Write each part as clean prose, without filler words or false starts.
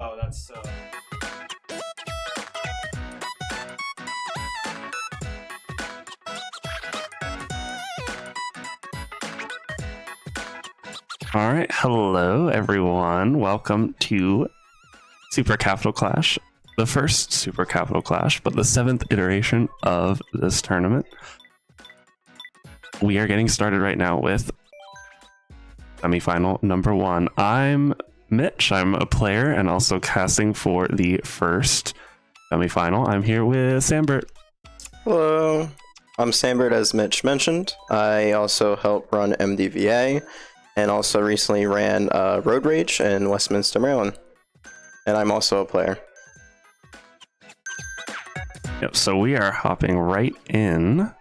Oh, that's All right, hello everyone. Welcome to Super Capital Clash, the first Super Capital Clash, but the 7th iteration of this tournament. We are getting started right now with semifinal number 1. I'm Mitch. I'm a player and also casting for the first semifinal. I'm here with Sambert. Hello, I'm Sambert, as Mitch mentioned. I also help run MDVA and also recently ran Road Rage in Westminster, Maryland. And I'm also a player. Yep, so we are hopping right in.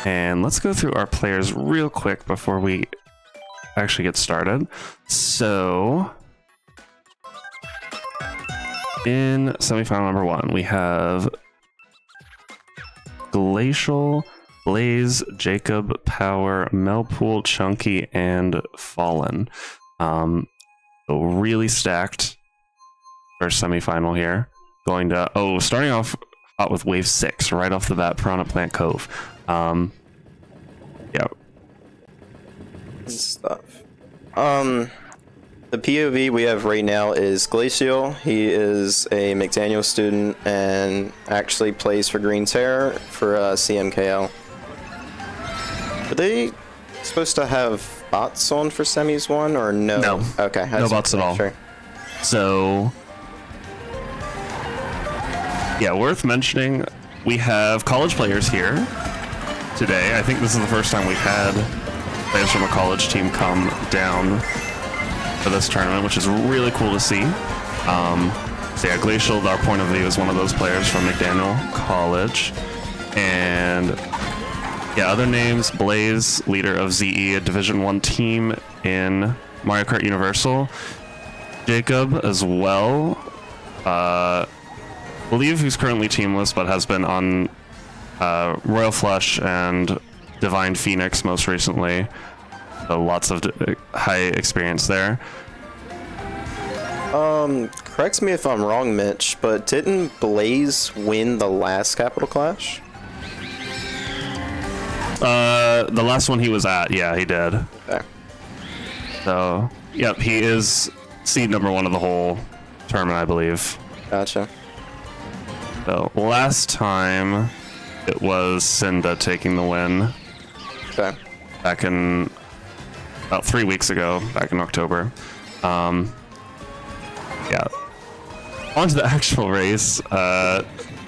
And let's go through our players real quick before we actually get started. So, in semifinal number 1, we have Glacial, Blaze, Jacob, Power, Melpool, Chunky, and Fallen. So really stacked first semifinal here. Going to starting off hot with Wave 6 right off the bat, Piranha Plant Cove. Yeah. Stuff. The POV we have right now is Glacial. He is a McDaniel student and actually plays for Green Terror for CMKL. Are they supposed to have bots on for semis 1 or no? No. Okay. No bots at all. Sure. So, yeah, worth mentioning, we have college players here today. I think this is the first time we've had players from a college team come down for this tournament, which is really cool to see. So yeah, Glacial, our point of view, is one of those players from McDaniel College. And yeah, other names: Blaze, leader of ZE, a Division 1 team in Mario Kart Universal. Jacob as well. Believe he's currently teamless, but has been on Royal Flush and Divine Phoenix most recently. So lots of high experience there. Correct me if I'm wrong, Mitch, but didn't Blaze win the last Capital Clash? The last one he was at, yeah, he did. Okay. So, yep, he is seed number 1 of the whole tournament, I believe. Gotcha. So, last time it was Cynda taking the win. Okay. Back in about 3 weeks ago, back in October. Yeah. On to the actual race.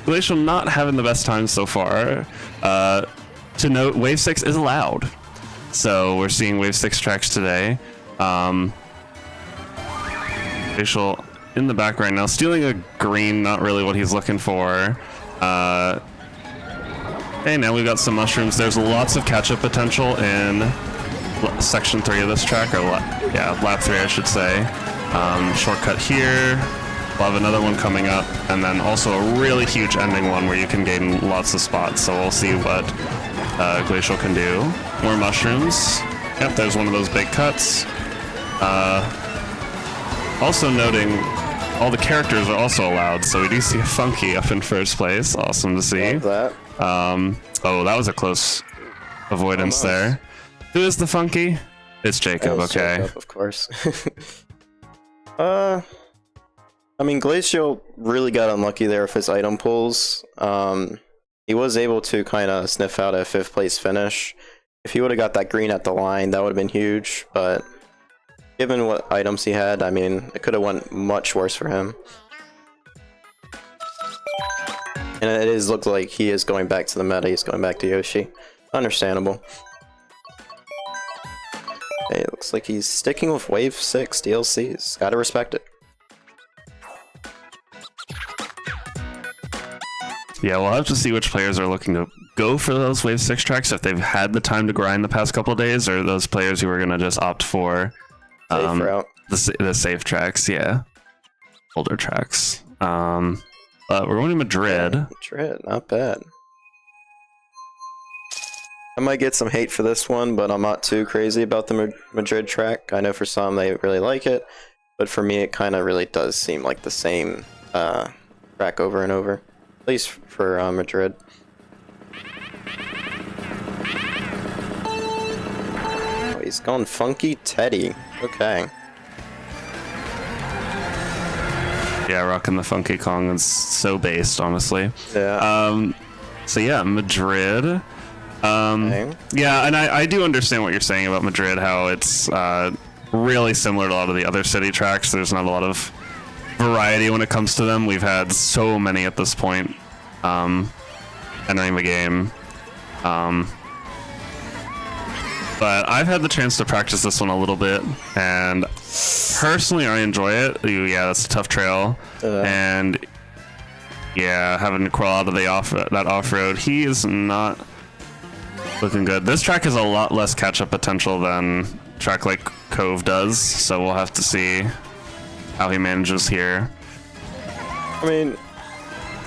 Glacial not having the best time so far. To note, Wave 6 is allowed. So we're seeing Wave 6 tracks today. Glacial in the back right now, stealing a green, not really what he's looking for. Hey, now we've got some mushrooms. There's lots of catch-up potential in section 3 of this track, or lap 3, I should say. Shortcut here. We'll have another one coming up, and then also a really huge ending one where you can gain lots of spots. So we'll see what Glacial can do. More mushrooms. Yep, there's one of those big cuts. Also noting, all the characters are also allowed, so we do see a Funky up in first place. Awesome to see. Love that. Oh, that was a close avoidance there. Who is the Funky? It's Jacob, okay. Jacob, of course. I mean, Glacial really got unlucky there with his item pulls. He was able to kind of sniff out a 5th place finish. If he would have got that green at the line, that would have been huge, but given what items he had, I mean, it could have went much worse for him. And it is looked like he is going back to the meta, he's going back to Yoshi. Understandable. Okay, it looks like he's sticking with Wave 6 DLCs. Gotta respect it. Yeah, we'll have to see which players are looking to go for those Wave 6 tracks, if they've had the time to grind the past couple of days, or those players who are going to just opt for the safe tracks, yeah. Older tracks. We're going to Madrid. Yeah, Madrid, not bad. I might get some hate for this one, but I'm not too crazy about the Madrid track. I know for some they really like it, but for me it kind of really does seem like the same track over and over, at least for Madrid. Oh, he's going Funky Teddy. Okay. Yeah, rocking the Funky Kong is so based, honestly. Yeah. So yeah, Madrid. Okay. Yeah, and I do understand what you're saying about Madrid, how it's really similar to a lot of the other city tracks. There's not a lot of variety when it comes to them. We've had so many at this point entering the game. But I've had the chance to practice this one a little bit, and personally I enjoy it. Yeah, that's a tough trail. And yeah, having to crawl out of the off-road, he is not looking good. This track has a lot less catch-up potential than a track like Cove does, so we'll have to see how he manages here. I mean,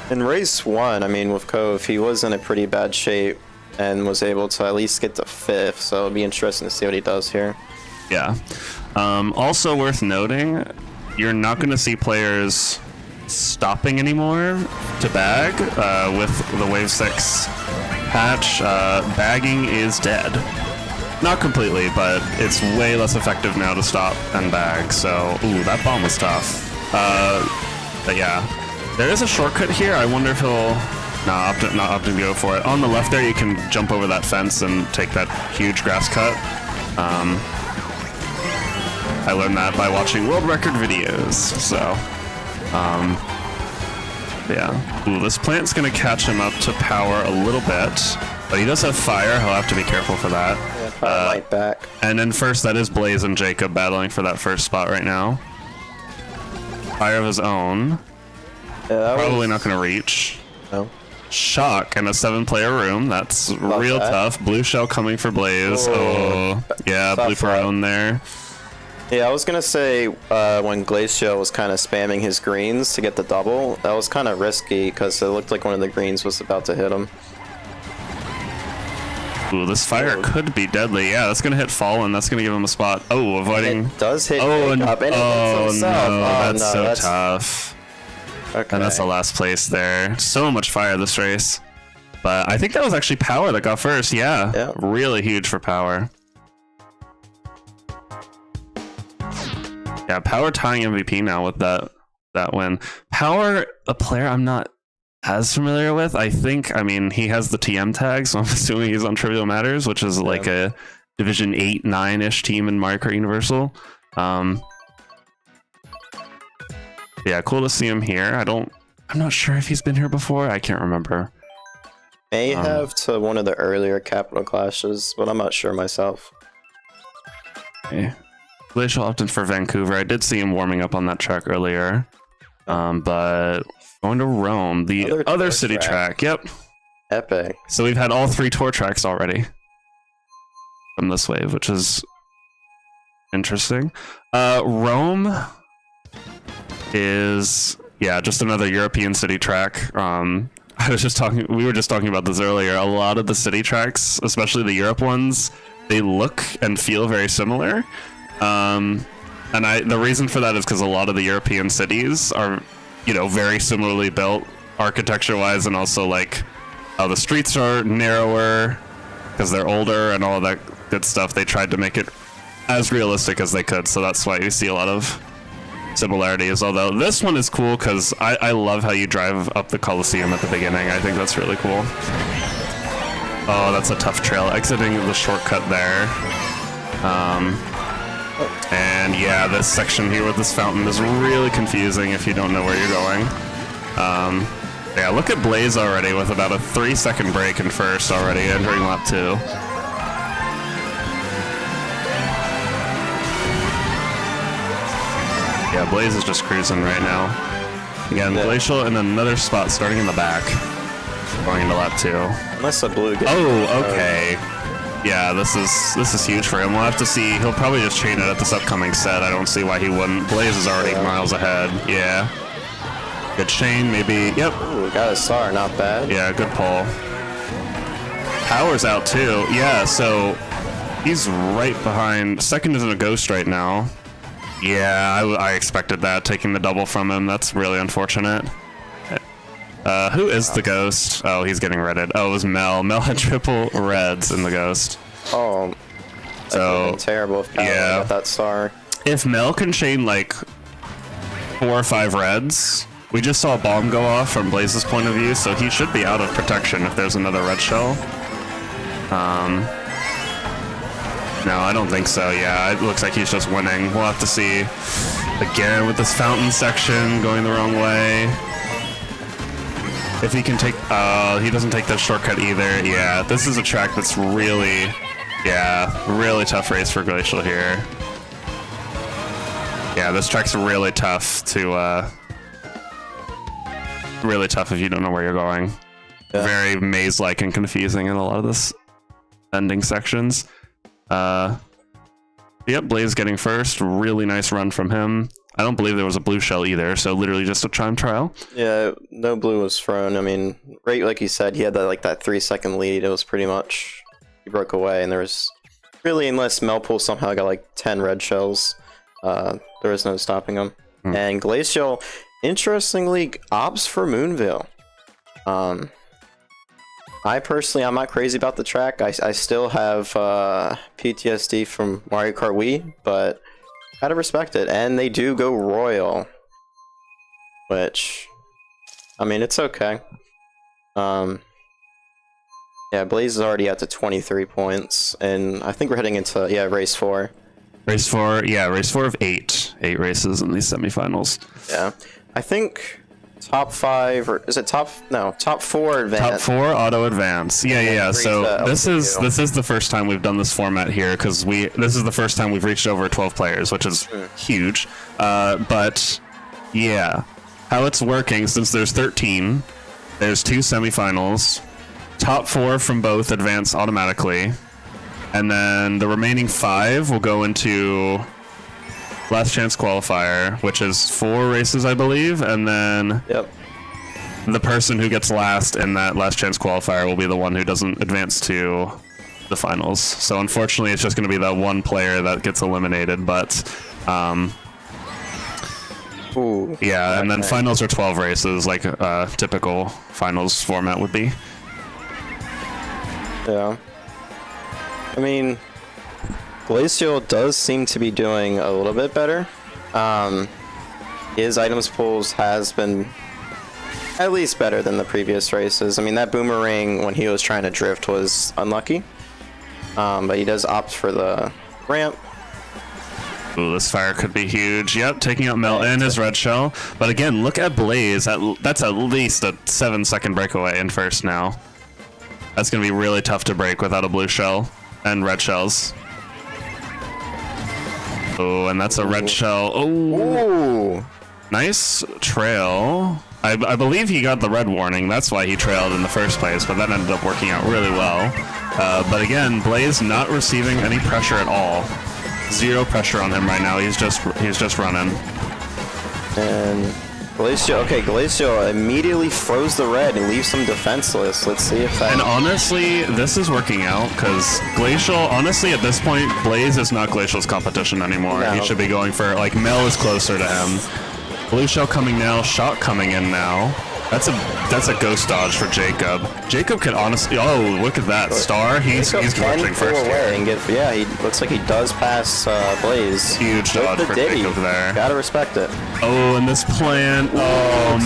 in race 1, I mean, with Cove, he was in a pretty bad shape and was able to at least get to 5th, so it'll be interesting to see what he does here. Yeah. Also worth noting, you're not going to see players stopping anymore to bag with the Wave 6 patch. Bagging is dead. Not completely, but it's way less effective now to stop and bag, so... Ooh, that bomb was tough. But yeah. There is a shortcut here. I wonder if he'll... not opt to go for it. On the left there, you can jump over that fence and take that huge grass cut. I learned that by watching world record videos, so... yeah. Ooh, this plant's gonna catch him up to power a little bit, but he does have fire. He'll have to be careful for that. Yeah, light back. And then first, that is Blaze and Jacob battling for that first spot right now. Fire of his own. Yeah, Probably not gonna reach. No. Shock in a 7-player room. That's Love real that. tough. Blue shell coming for Blaze. Oh, yeah, Tough blue for fight. own there. Yeah, I was gonna say when Glacial was kind of spamming his greens to get the double, that was kind of risky because it looked like one of the greens was about to hit him. Ooh, this fire could be deadly. Yeah, that's gonna hit Fall, and that's gonna give him a spot. Oh, avoiding. It does hit Oh, Jacob, and it hits himself. no, Oh, that's no, so that's tough. Okay. And that's the last place there. So much fire this race. But I think that was actually Power that got first. Yeah, Yeah. really huge for Power. Yeah, Power tying MVP now with that win. Power, a player I'm not as familiar with. I mean, he has the TM tag, so I'm assuming he's on Trivial Matters, which is like a Division 8, 9-ish team in Mario Kart Universal. Yeah, cool to see him here. I'm not sure if he's been here before. I can't remember. May have to one of the earlier Capital Clashes, but I'm not sure myself. Okay. Glacial opted for Vancouver. I did see him warming up on that track earlier. But going to Rome, the other city track. Yep. Epic. So we've had all 3 tour tracks already from this wave, which is interesting. Rome is, yeah, just another European city track. We were just talking about this earlier. A lot of the city tracks, especially the Europe ones, they look and feel very similar. And the reason for that is because a lot of the European cities are, very similarly built architecture-wise, and also like how the streets are narrower because they're older and all of that good stuff. They tried to make it as realistic as they could, so that's why you see a lot of similarities. Although this one is cool because I love how you drive up the Coliseum at the beginning. I think that's really cool. Oh, that's a tough trail. Exiting the shortcut there. And yeah, this section here with this fountain is really confusing if you don't know where you're going. Yeah, look at Blaze already with about a 3-second break in first already entering lap 2. Yeah, Blaze is just cruising right now. Again, Glacial in another spot starting in the back. Going into lap 2. Unless the blue gets okay. Yeah, this is huge for him. We'll have to see. He'll probably just chain it at this upcoming set. I don't see why he wouldn't. Blaze is already miles ahead. Yeah. Good chain, maybe. Yep. Ooh, got a star, not bad. Yeah, good pull. Power's out too. Yeah, so he's right behind. Second is in a ghost right now. Yeah, I expected that, taking the double from him. That's really unfortunate. Who is the ghost? Oh, he's getting redded. Oh, it was Mel. Mel had triple reds in the ghost. Oh, that so would've been terrible if Paladin got that star. If Mel can chain like 4 or 5 reds, we just saw a bomb go off from Blaze's point of view, so he should be out of protection if there's another red shell. No, I don't think so. Yeah, it looks like he's just winning. We'll have to see again with this fountain section going the wrong way. If he can take, he doesn't take that shortcut either. Yeah, this is a track that's really, really tough race for Glacial here. Yeah, this track's really tough to, really tough if you don't know where you're going. Yeah. Very maze-like and confusing in a lot of this ending sections. Yep, Blaze getting first. Really nice run from him. I don't believe there was a blue shell either, so literally just a time trial. Yeah, no blue was thrown. I mean, right like you said, he had that 3-second lead. It was pretty much, he broke away, and there was really, unless Melpool somehow got like 10 red shells, there was no stopping him. And Glacial, interestingly, opts for Moonville. I personally, I'm not crazy about the track. I still have PTSD from Mario Kart Wii, but gotta respect it. And they do go royal, which, I mean, it's okay. Yeah, Blaze is already at to 23 points, and I think we're heading into, race 4. Race 4, yeah, race 4 of 8. 8 races in these semifinals. Yeah, I think top 5, or is it top 4 advance. Top 4 auto advance. Yeah. So this is the first time we've done this format here, because this is the first time we've reached over 12 players, which is huge. But yeah, how it's working, since there's 13, there's 2 semifinals, top 4 from both advance automatically, and then the remaining 5 will go into last chance qualifier, which is 4 races, I believe, and then the person who gets last in that last chance qualifier will be the one who doesn't advance to the finals. So unfortunately, it's just going to be that one player that gets eliminated, but yeah, and then finals are 12 races, like a typical finals format would be. Yeah. I mean, Glacial does seem to be doing a little bit better. His items pulls has been at least better than the previous races. I mean, that boomerang when he was trying to drift was unlucky. But he does opt for the ramp. Ooh, this fire could be huge. Yep, taking out Mel and his red shell. But again, look at Blaze. That's at least a 7-second breakaway in first now. That's going to be really tough to break without a blue shell and red shells. Oh, and that's a red shell. Oh, nice trail. I believe he got the red warning. That's why he trailed in the first place, but that ended up working out really well. But again, Blaze not receiving any pressure at all. 0 pressure on him right now. He's just running. And Glacial immediately throws the red and leaves him defenseless. Let's see if that... And honestly, this is working out, because Glacial, honestly, at this point, Blaze is not Glacial's competition anymore. No. He should be going for, like, Mel is closer to him. Blue shell coming now, shot coming in now. That's a ghost dodge for Jacob. Jacob can honestly, oh, look at that star. He's crouching first here. And he looks like he does pass Blaze. Huge dodge for Jacob there. Gotta respect it. Oh, and this plan,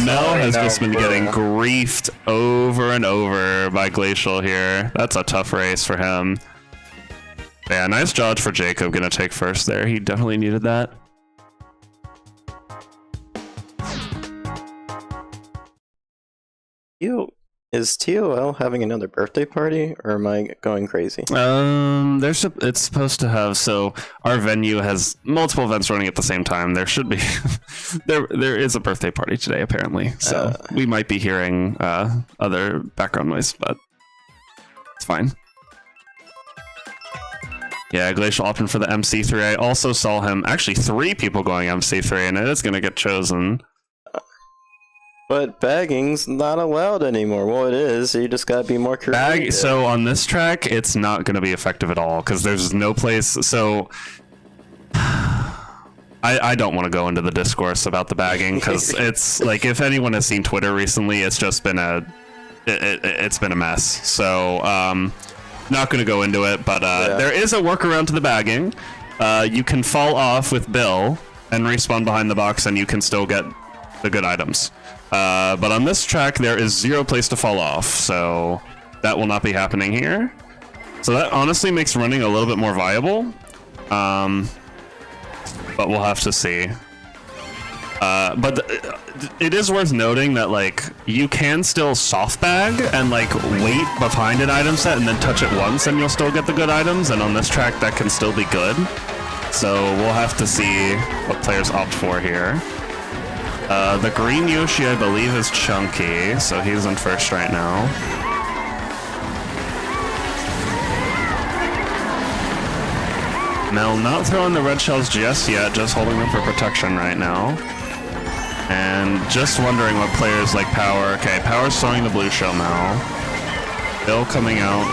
Mel has just been getting griefed over and over by Glacial here. That's a tough race for him. Yeah, nice dodge for Jacob, gonna take first there. He definitely needed that. Is TOL having another birthday party, or am I going crazy? It's supposed to have, so our venue has multiple events running at the same time. There should be, there is a birthday party today apparently, so we might be hearing other background noise, but it's fine. Yeah, Glacial opting for the MC3. I also saw him, actually 3 people going MC3, and it is going to get chosen. But bagging's not allowed anymore. Well, it is. You just gotta be more creative. So on this track, it's not going to be effective at all, because there's no place. So I I don't want to go into the discourse about the bagging because it's like, if anyone has seen Twitter recently, it's just been it's been a mess. So not going to go into it, but there is a workaround to the bagging. You can fall off with Bill and respawn behind the box, and you can still get the good items. But on this track, there is 0 place to fall off, so that will not be happening here. So that honestly makes running a little bit more viable. But we'll have to see. But it is worth noting that, like, you can still soft bag and, like, wait behind an item set and then touch it once and you'll still get the good items. And on this track, that can still be good. So we'll have to see what players opt for here. The green Yoshi, I believe, is Chunky, so he's in first right now. Mel not throwing the red shells just yet, just holding them for protection right now. And just wondering what players like Power. Okay, Power's throwing the blue shell now. Bill coming out.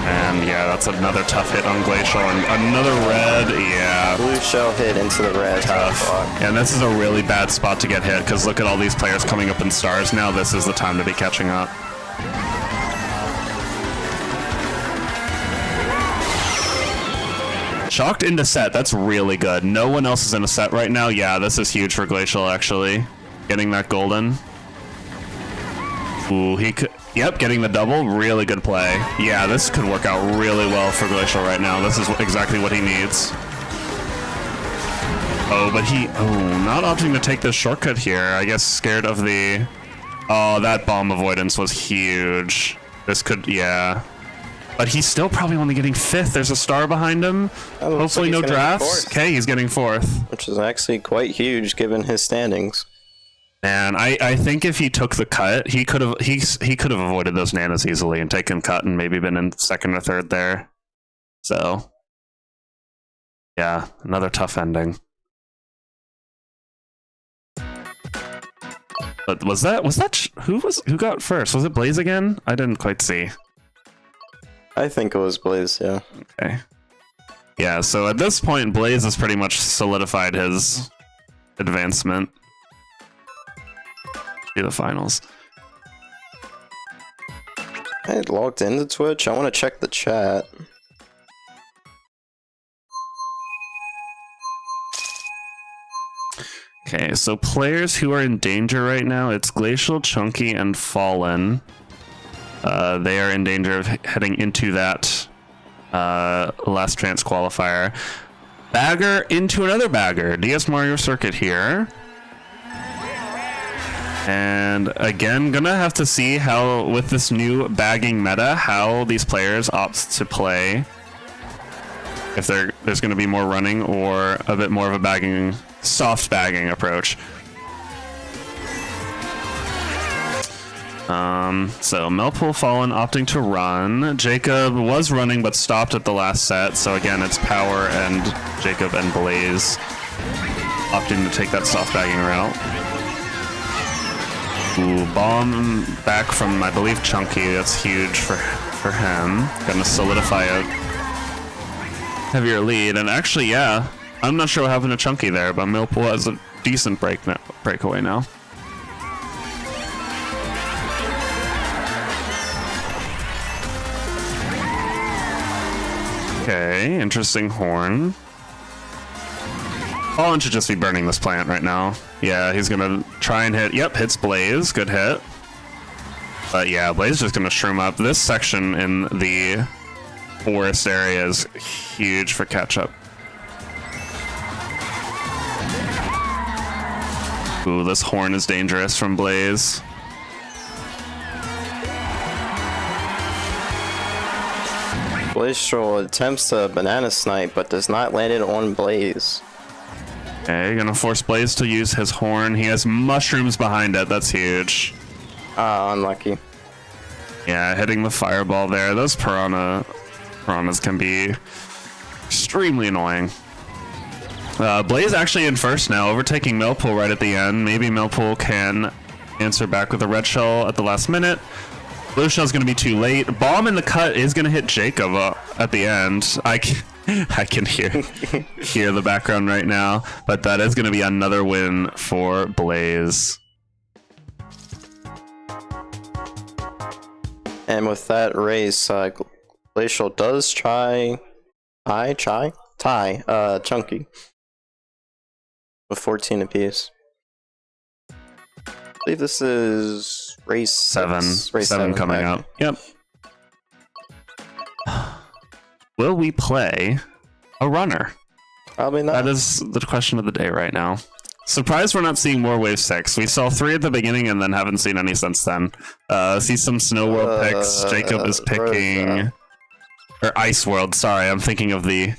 And yeah, that's another tough hit on Glacial. And another red, yeah. Blue shell hit into the red. Tough. And this is a really bad spot to get hit, because look at all these players coming up in stars now. This is the time to be catching up. Shocked into set, that's really good. No one else is in a set right now. Yeah, this is huge for Glacial, actually. Getting that golden. Ooh, he could... Yep, getting the double, really good play. Yeah, this could work out really well for Glacial right now. This is exactly what he needs. Oh, but not opting to take this shortcut here. I guess scared of the... Oh, that bomb avoidance was huge. This could, yeah. But he's still probably only getting 5th. There's a star behind him. Hopefully no drafts. Okay, he's getting 4th. Which is actually quite huge given his standings. And I think if he took the cut, he could have avoided those nanas easily and taken cut and maybe been in 2nd or 3rd there. So yeah, another tough ending. But was that who got first? Was it Blaze again? I didn't quite see. I think it was Blaze, yeah. Okay. Yeah, so at this point, Blaze has pretty much solidified his advancement to the finals. I logged into Twitch. I want to check the chat. Okay, so players who are in danger right now, it's Glacial, Chunky, and Fallen. They are in danger of heading into that last chance qualifier. Bagger into another bagger. DS Mario Circuit here. And again, gonna have to see how, with this new bagging meta, how these players opt to play. If there's gonna be more running or a bit more of a bagging, soft bagging approach. So Melpool Fallen opting to run. Jacob was running but stopped at the last set. So again, it's Power and Jacob and Blaze opting to take that soft bagging route. Ooh, bomb back from, I believe, Chunky. That's huge for him. Gonna solidify a heavier lead. And actually, yeah, I'm not sure what happened to Chunky there, but Melpool has a decent breakaway now. Okay, interesting horn. Fallen should just be burning this plant right now. Yeah, he's gonna try and hit. Yep, hits Blaze. Good hit. But yeah, Blaze is just gonna shroom up. This section in the forest area is huge for catch-up. Ooh, this horn is dangerous from Blaze. Glacial attempts to banana snipe, but does not land it on Blaze. Okay, gonna force Blaze to use his horn. He has mushrooms behind it. That's huge. Unlucky. Yeah, hitting the fireball there. Those piranhas can be extremely annoying. Blaze actually in first now, overtaking Melpool right at the end. Maybe Melpool can answer back with a red shell at the last minute. Blue shell's gonna be too late. Bomb in the cut is gonna hit Jacob at the end. I can hear the background right now, but that is going to be another win for Blaze. And with that race, Glacial does tie Chunky with 14 apiece. I believe this is race 7. Race 7 coming up. Yep. Will we play a runner? Probably not. That is the question of the day right now. Surprised we're not seeing more Wave 6. We saw 3 at the beginning and then haven't seen any since then. See some Snow World picks. Jacob is picking... Or Ice World, sorry. I'm thinking of the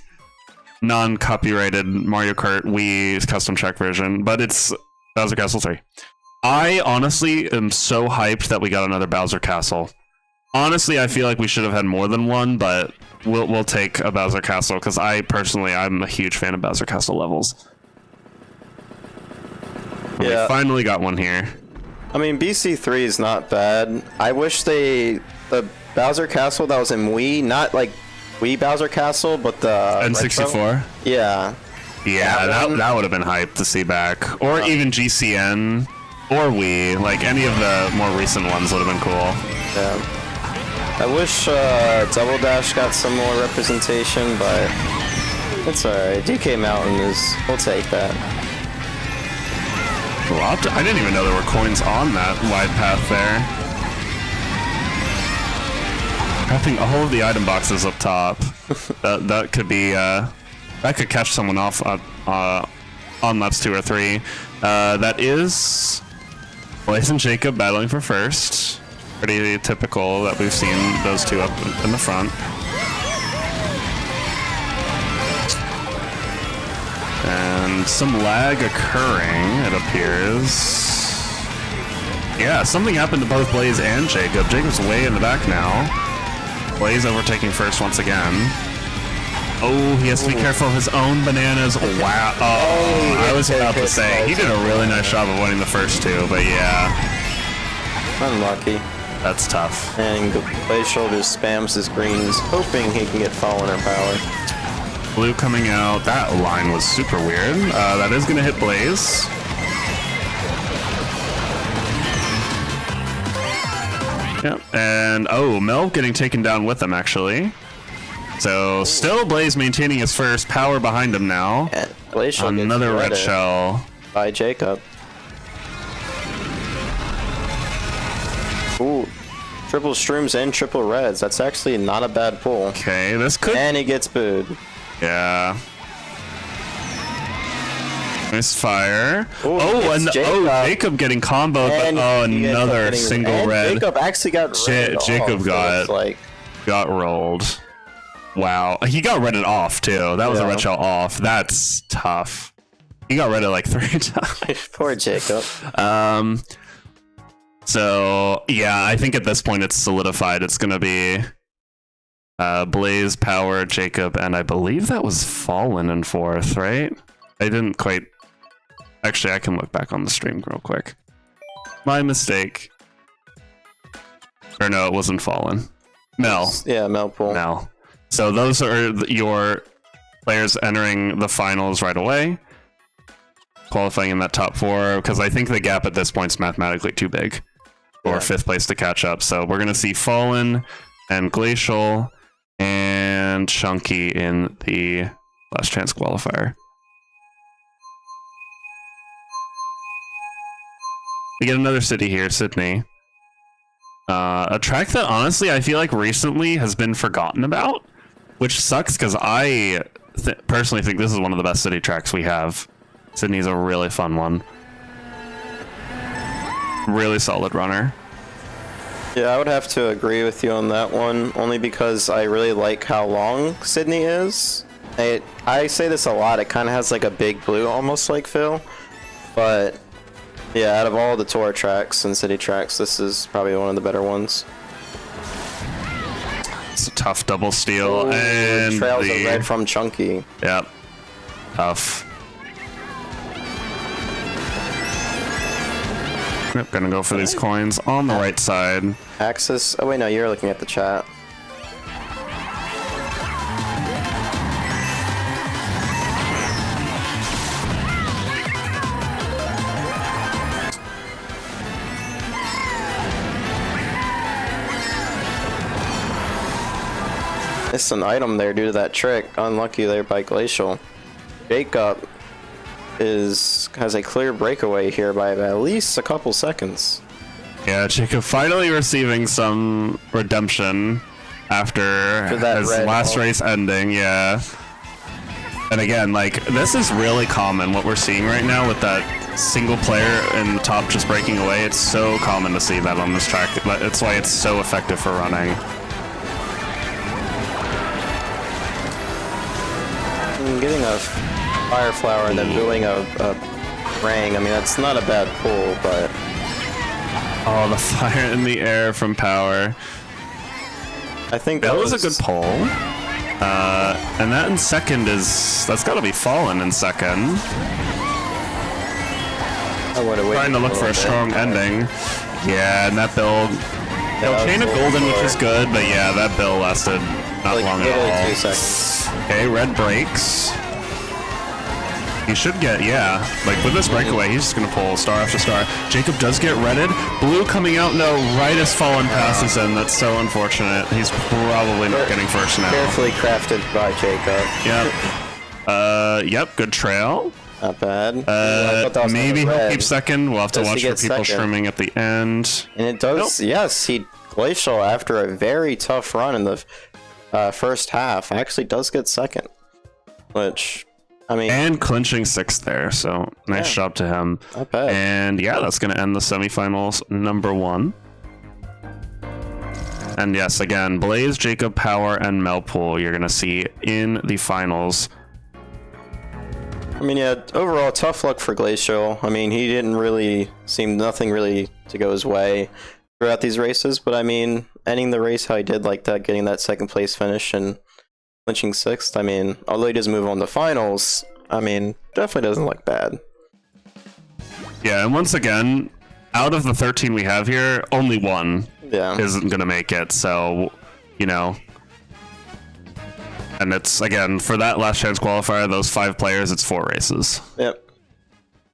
non-copyrighted Mario Kart Wii custom track version. But it's Bowser Castle 3. I honestly am so hyped that we got another Bowser Castle. Honestly, I feel like we should have had more than one, but we'll take a Bowser Castle because I'm a huge fan of Bowser Castle levels. Yeah. We finally got one here. I mean, BC3 is not bad. I wish the Bowser Castle that was in Wii, not like Wii Bowser Castle, but the N64. Yeah. Yeah, that would have been hype to see back, or even GCN or Wii. Like any of the more recent ones would have been cool. Yeah. I wish Double Dash got some more representation, but it's alright. DK Mountain we'll take that. Well, I didn't even know there were coins on that wide path there. I think all of the item boxes up top. that could be that could catch someone off on laps 2 or 3. That is Blaze and Jacob battling for first. Pretty typical that we've seen those two up in the front. And some lag occurring, it appears. Yeah, something happened to both Blaze and Jacob. Jacob's way in the back now. Blaze overtaking first once again. Oh, he has to be careful of his own bananas. Wow. Oh, I was about to say, he did a really nice job of winning the first two, but yeah. Unlucky. That's tough. And Glacial just spams his greens, hoping he can get Fallen or Power. Blue coming out. That line was super weird. That is going to hit Blaze. Yep. And, oh, Mel getting taken down with him, actually. So, still Blaze maintaining his first. Power behind him now. And Glacial another red shell. By Jacob. Ooh. Triple Shrooms and triple reds. That's actually not a bad pull. Okay, this could... And he gets booed. Yeah. Nice fire. Ooh, Jacob getting comboed, but another single red. Jacob actually got Jacob got rolled. Wow, he got redded off too. That was a red shell off. That's tough. He got redded like 3 times. Poor Jacob. So yeah, I think at this point it's solidified. It's gonna be Blaze, Power, Jacob, and I believe that was Fallen in 4th, right? I didn't quite... Actually, I can look back on the stream real quick. My mistake. Or no, it wasn't Fallen. Mel. Yeah, Mel pull. Mel. So those are your players entering the finals right away. Qualifying in that top 4, because I think the gap at this point is mathematically too big for 5th place to catch up. So we're going to see Fallen and Glacial and Chunky in the last chance qualifier. We get another city here, Sydney. A track that honestly I feel like recently has been forgotten about, which sucks because I personally think this is one of the best city tracks we have. Sydney's a really fun one. Really solid runner. Yeah, I would have to agree with you on that one, only because I really like how long Sydney is. I say this a lot, it kind of has like a Big Blue almost like feel, but yeah, out of all the tour tracks and city tracks, this is probably one of the better ones. It's a tough double steal. Ooh, and Trails of red from Chunky. Yep. Tough. Yep, gonna go for these coins on the right side. Axis. Oh wait, no, you're looking at the chat. Missed an item there due to that trick. Unlucky there by Glacial. Jacob has a clear breakaway here by at least a couple seconds. Yeah, Jacob finally receiving some redemption after his last race ending, yeah. And again, like, this is really common, what we're seeing right now with that single player in the top just breaking away. It's so common to see that on this track. That's why it's so effective for running. Getting a Fire Flower and then doing a Rang, I mean, that's not a bad pull, but... Oh, the fire in the air from Power. I think that was a good pull. And that in second that's got to be Fallen in second. Trying to look for a strong ending. Yeah, and that build. Chain of Golden, which is good, but yeah, that build lasted not long at all. 2 seconds. Okay, red breaks. He should get, yeah, like with this breakaway, he's just gonna pull star after star. Jacob does get redded. Blue coming out, no, right as Fallen passes in. That's so unfortunate. He's probably not getting first now. Carefully crafted by Jacob. Yep. Yep, good trail. Not bad. Maybe he'll keep second. We'll have to watch for people trimming at the end. And it does, yes, Glacial, after a very tough run in the first half, actually does get second. Which... I mean, and clinching sixth there, so nice job to him. Not bad. And yeah, that's going to end the semifinals number 1. And yes, again, Blaze, Jacob, Power, and Melpool you're going to see in the finals. I mean, yeah, overall, tough luck for Glacial. I mean, he didn't really nothing really to go his way throughout these races, but I mean, ending the race how he did like that, getting that second place finish and clinching sixth, I mean, although he does move on to finals, I mean, definitely doesn't look bad. Yeah, and once again, out of the 13 we have here, only one isn't going to make it, so, you know. And it's, again, for that last chance qualifier, those 5 players, it's 4 races. Yep.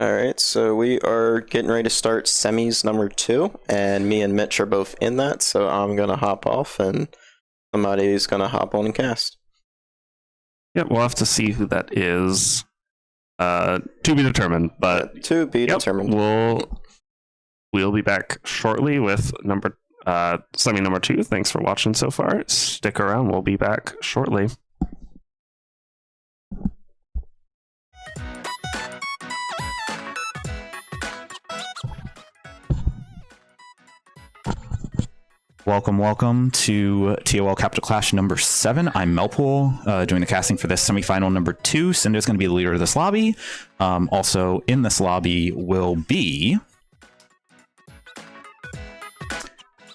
Alright, so we are getting ready to start semis number 2, and me and Mitch are both in that, so I'm going to hop off, and somebody's going to hop on and cast. Yeah, we'll have to see who that is. To be determined, but to be determined. We'll be back shortly with semi number 2. Thanks for watching so far. Stick around. We'll be back shortly. Welcome to TOL Capital Clash number 7. I'm Melpool, doing the casting for this semifinal number 2. Cynda is going to be the leader of this lobby. Also in this lobby will be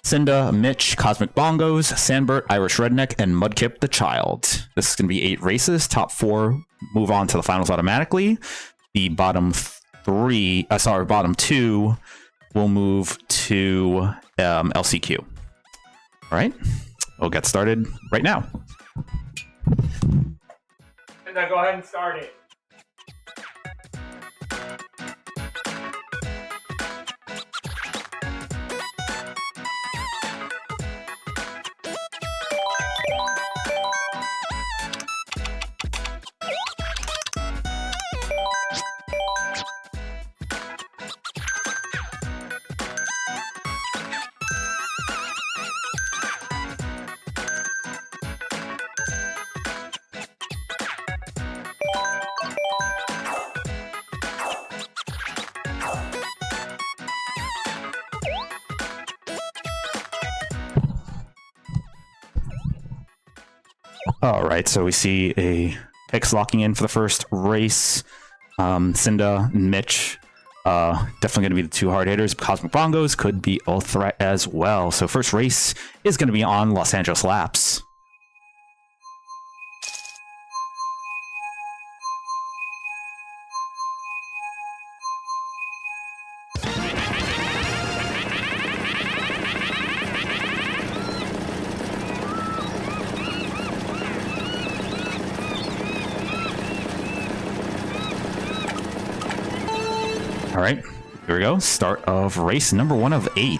Cynda, Mitch, CosmicBongos, Sandbert, Irish Redneck, and Mudkip the Child. This is going to be 8 races. Top 4 move on to the finals automatically. The bottom 2 will move to LCQ. All right, we'll get started right now. And then go ahead and start it. All right, so we see a picks locking in for the first race. Cynda and Mitch, definitely going to be the 2 hard hitters. CosmicBongos could be a threat as well. So first race is going to be on Los Angeles Laps. All right, here we go. Start of race number 1 of 8.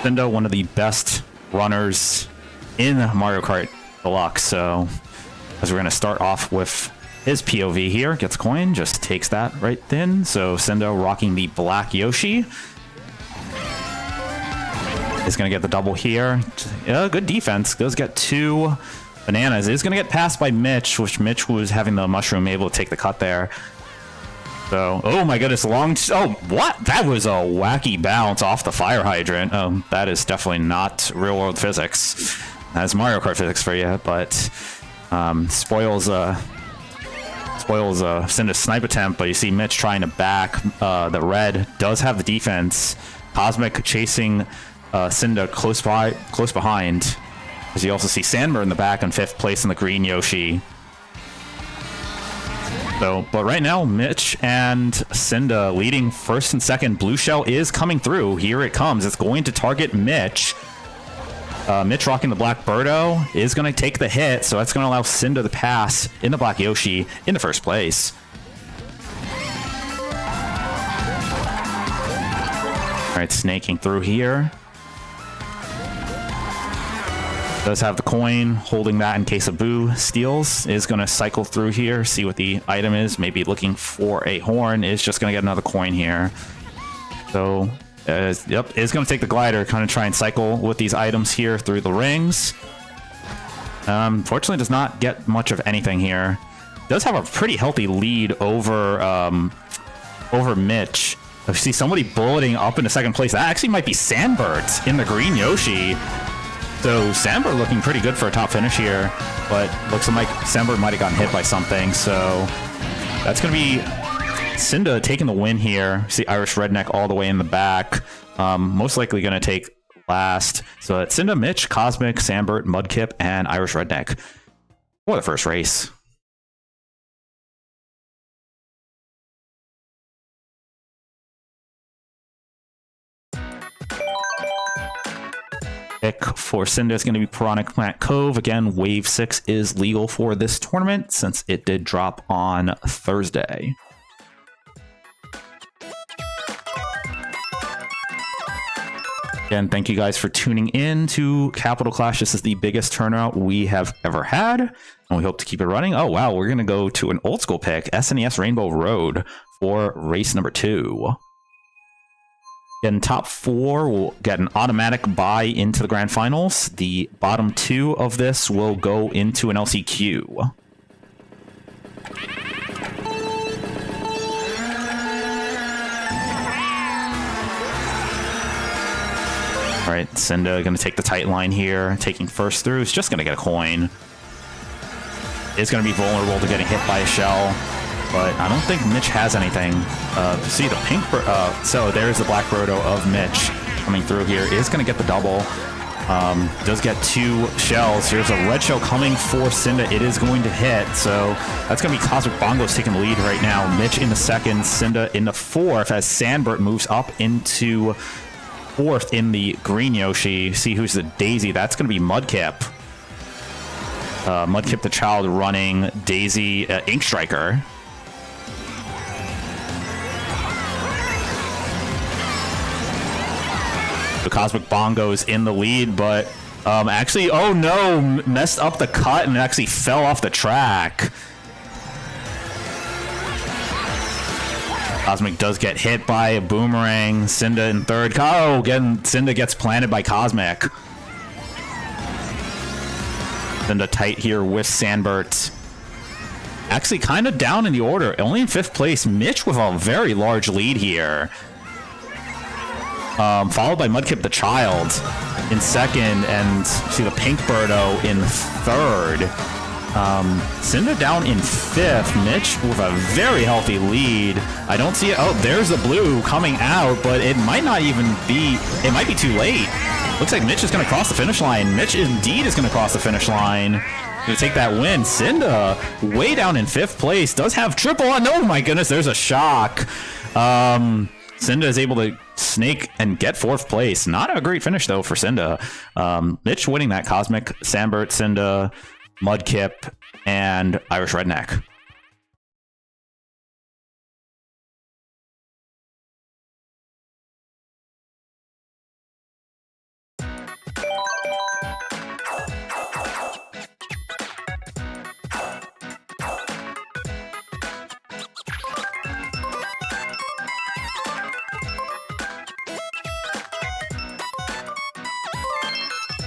Cynda, one of the best runners in Mario Kart Deluxe. So as we're going to start off with his POV here, gets a coin, just takes that right then. So Cynda rocking the black Yoshi is going to get the double here. Yeah, good defense. Does get 2 bananas. Is going to get passed by Mitch, which Mitch was having the mushroom, able to take the cut there. So, oh my goodness, oh, what? That was a wacky bounce off the fire hydrant. That is definitely not real world physics. That's Mario Kart physics for you, but spoils Cynda's snipe attempt. But you see Mitch trying to back. The red does have the defense. Cosmic chasing Cynda close behind. As you also see Sandmer in the back in 5th place in the green Yoshi. So, but right now, Mitch and Cynda leading 1st and 2nd. Blue shell is coming through. Here it comes. It's going to target Mitch. Mitch rocking the black Birdo is going to take the hit, so that's going to allow Cynda to pass in the black Yoshi into 1st place. All right, snaking through here. Does have the coin, holding that in case of Boo steals. Is going to cycle through here, see what the item is. Maybe looking for a horn. Is just going to get another coin here. So, yep, is going to take the glider, kind of try and cycle with these items here through the rings. Fortunately, does not get much of anything here. Does have a pretty healthy lead over over Mitch. I see somebody bulleting up into 2nd place. That actually might be Sandbert in the green Yoshi. So Sandbert looking pretty good for a top finish here, but looks like Sandbert might have gotten hit by something. So that's going to be Cynda taking the win here. See Irish Redneck all the way in the back. Most likely going to take last. So it's Cynda, Mitch, Cosmic, Sandbert, Mudkip, and Irish Redneck for the first race. Pick for Cynda is going to be Piranha Plant Cove. Again, Wave 6 is legal for this tournament since it did drop on Thursday. Again, thank you guys for tuning in to Capital Clash. This is the biggest turnout we have ever had, and we hope to keep it running. Oh, wow, we're going to go to an old school pick, SNES Rainbow Road, for race number 2. In top 4, we'll get an automatic buy into the grand finals. The bottom 2 of this will go into an LCQ. All right, Cynda going to take the tight line here, taking first through. Is just going to get a coin. Is going to be vulnerable to getting hit by a shell. But I don't think Mitch has anything. See the pink, so there's the black Birdo of Mitch coming through here. Is going to get the double. Does get 2 shells. Here's a red shell coming for Cynda. It is going to hit. So that's going to be CosmicBongos taking the lead right now. Mitch in the 2nd, Cynda in the 4th as Sandbert moves up into 4th in the green Yoshi. See who's the Daisy. That's going to be Mudkip. Mudkip the Child running Daisy Ink Striker. The CosmicBongos in the lead, but actually, oh no, messed up the cut and actually fell off the track. Cosmic does get hit by a boomerang. Cynda in 3rd. Oh, again, Cynda gets planted by Cosmic. Cynda tight here with Sandbert. Actually, kind of down in the order. Only in 5th place. Mitch with a very large lead here. Followed by Mudkip the Child in 2nd, and see the pink Birdo in 3rd. Cynda down in 5th. Mitch with a very healthy lead. I don't see it. Oh, there's the blue coming out, but it might not even be. It might be too late. Looks like Mitch is going to cross the finish line. Mitch indeed is going to cross the finish line. Going to take that win. Cynda way down in 5th place. Does have triple on. Oh my goodness, there's a shock. Cynda is able to snake and get 4th place. Not a great finish, though, for Cynda. Mitch winning that. Cosmic, Sandbert, Cynda, Mudkip, and Irish Redneck.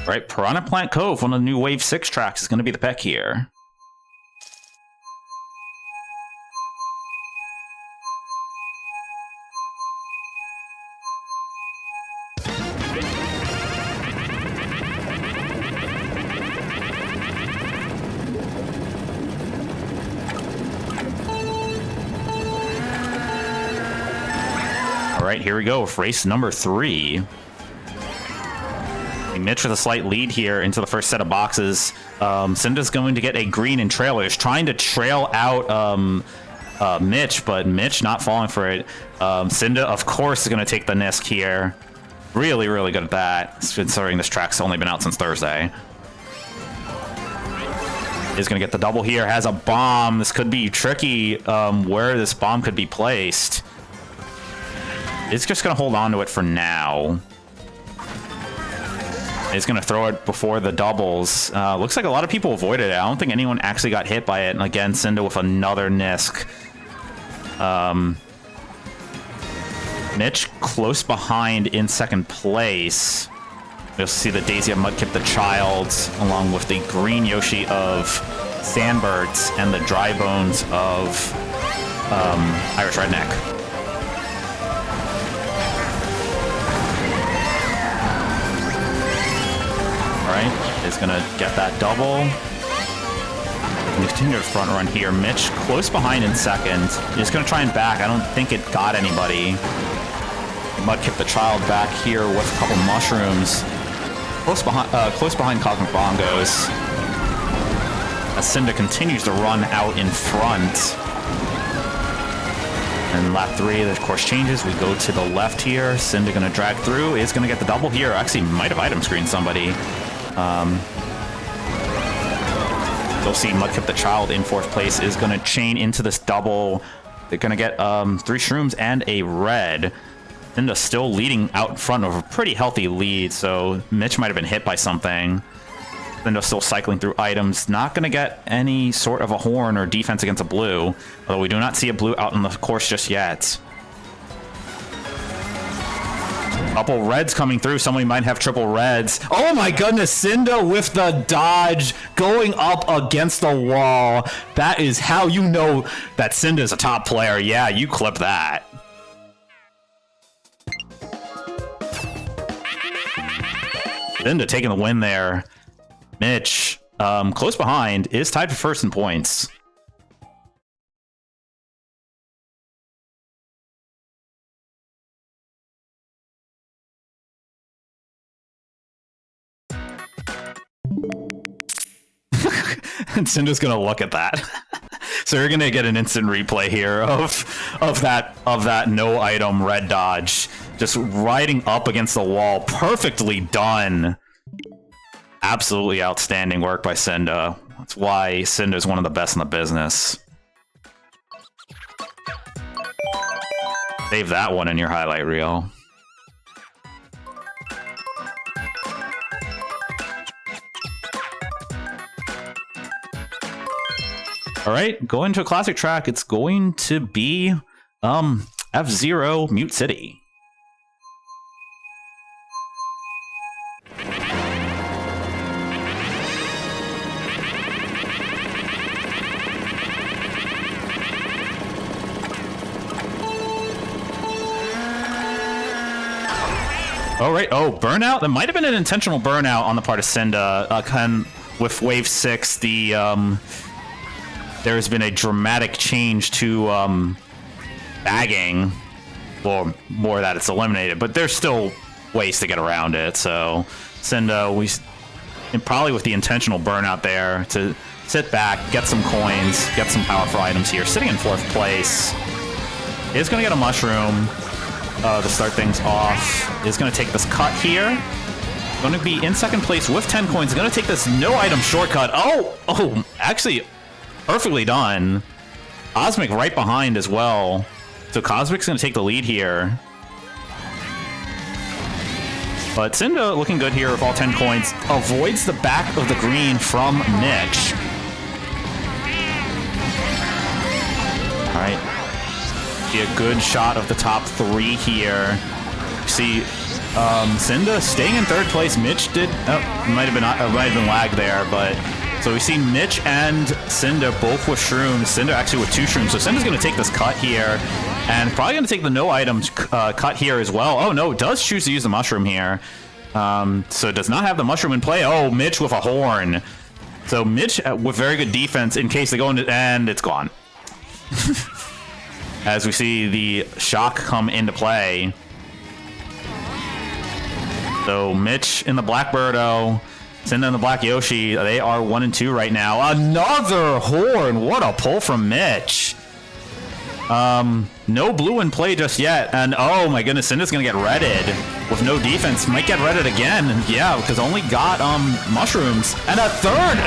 Right, Piranha Plant Cove, one of the new Wave 6 tracks, is going to be the pick here. All right, here we go with race number 3. Mitch with a slight lead here into the first set of boxes. Cynda's going to get a green in trailers, trying to trail out Mitch, but Mitch not falling for it. Cynda, of course, is going to take the Nisk here. Really, really good at that, considering this track's only been out since Thursday. Is going to get the double here, has a bomb. This could be tricky where this bomb could be placed. It's just going to hold on to it for now. It's going to throw it before the doubles. Looks like a lot of people avoided it. I don't think anyone actually got hit by it. And again, Cynda with another Nisk. Mitch close behind in second place. You'll see the Daisy of Mudkip the Child, along with the green Yoshi of Sandbert and the dry bones of Irish Redneck. Right, is gonna get that double. And continue to front run here. Mitch close behind in second. He's gonna try and back. I don't think it got anybody. Mudkip the Child back here with a couple mushrooms. Close behind CosmicBongos. As Cynda continues to run out in front. And lap 3, the course changes. We go to the left here. Cynda gonna drag through. Is gonna get the double here. Actually, might have item screened somebody. You'll see Mudkip the Child in 4th place is going to chain into this double. They're going to get 3 shrooms and a red. Cynda still leading out in front of a pretty healthy lead, so Mitch might have been hit by something. Cynda still cycling through items. Not going to get any sort of a horn or defense against a blue, although we do not see a blue out on the course just yet. Couple reds coming through. Somebody might have triple reds. Oh my goodness, Cynda with the dodge going up against the wall. That is how you know that Cynda is a top player. Yeah, you clip that. Cynda taking the win there. Mitch, close behind, is tied for first in points. And Cynda's gonna look at that. So you're gonna get an instant replay here of that no item red dodge, just riding up against the wall, perfectly done. Absolutely outstanding work by Cynda. That's why Cynda is one of the best in the business. Save that one in your highlight reel. All right, going to a classic track. It's going to be F-Zero Mute City. All right. Oh, burnout. That might have been an intentional burnout on the part of Cynda. With Wave 6, there's been a dramatic change to bagging. Well, more that it's eliminated, but there's still ways to get around it. So Cynda, and probably with the intentional burnout there to sit back, get some coins, get some powerful items here. Sitting in 4th place. Is going to get a mushroom to start things off. Is going to take this cut here. Going to be in 2nd place with 10 coins. Going to take this no item shortcut. Oh, actually, perfectly done. Cosmic right behind as well. So Cosmic's going to take the lead here. But Cynda looking good here with all 10 coins. Avoids the back of the green from Mitch. All right. See a good shot of the top 3 here. See Cynda staying in third place. Mitch did, might have been lag there, but so we see Mitch and Cynda both with shrooms. Cynda actually with 2 shrooms. So Cynda's going to take this cut here, and probably going to take the no items cut here as well. Oh no, does choose to use the mushroom here. So does not have the mushroom in play. Oh, Mitch with a horn. So Mitch with very good defense in case they go into, and it's gone. As we see the shock come into play. So Mitch in the Black Birdo, Cynda in the Black Yoshi, they are 1 and 2 right now. Another horn! What a pull from Mitch! No blue in play just yet, and oh my goodness, Cynda's gonna get redded with no defense. Might get redded again, and yeah, because only got mushrooms and a third.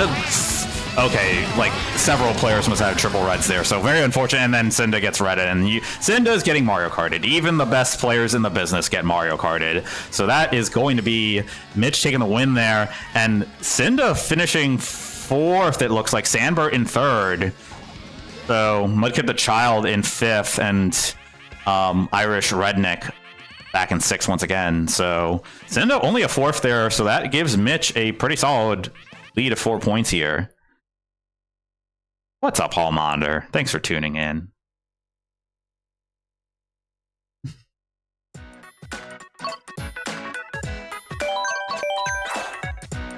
Okay, like several players must have triple reds there, so very unfortunate. And then Cynda gets redded, and Cynda's getting Mario Karted. Even the best players in the business get Mario Karted, so that is going to be Mitch taking the win there, and Cynda finishing 4th. It looks like Sandbert in 3rd. So Mudkip the Child in 5th, and Irish Redneck back in 6th once again. So Cynda only a 4th there, so that gives Mitch a pretty solid lead of 4 points here. What's up, Hallmonder? Thanks for tuning in.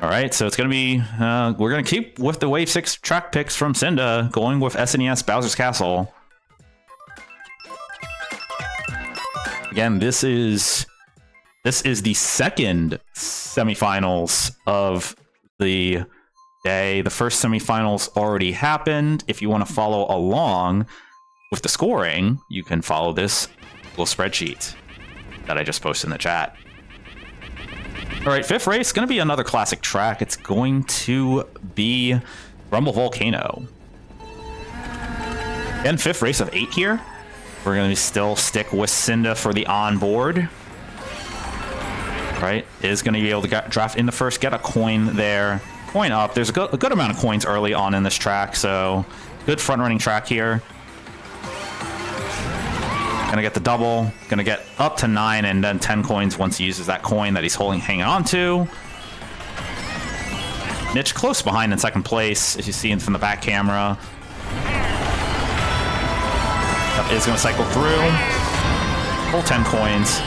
All right, so it's going to be, we're going to keep with the Wave 6 track picks from Cynda, going with SNES Bowser's Castle. Again, this is the second semifinals of the day. The first semifinals already happened. If you want to follow along with the scoring, you can follow this little spreadsheet that I just posted in the chat. All right, 5th race, going to be another classic track. It's going to be Rumble Volcano. Again, 5th race of 8 here. We're going to still stick with Cynda for the onboard. Right, is going to be able to draft in the first, get a coin there. Coin up. There's a good amount of coins early on in this track, so good front-running track here. Gonna get the double. Gonna get up to 9 and then 10 coins once he uses that coin that he's hanging on to. Mitch close behind in 2nd place, as you see from the back camera. Is gonna cycle through. Full 10 coins.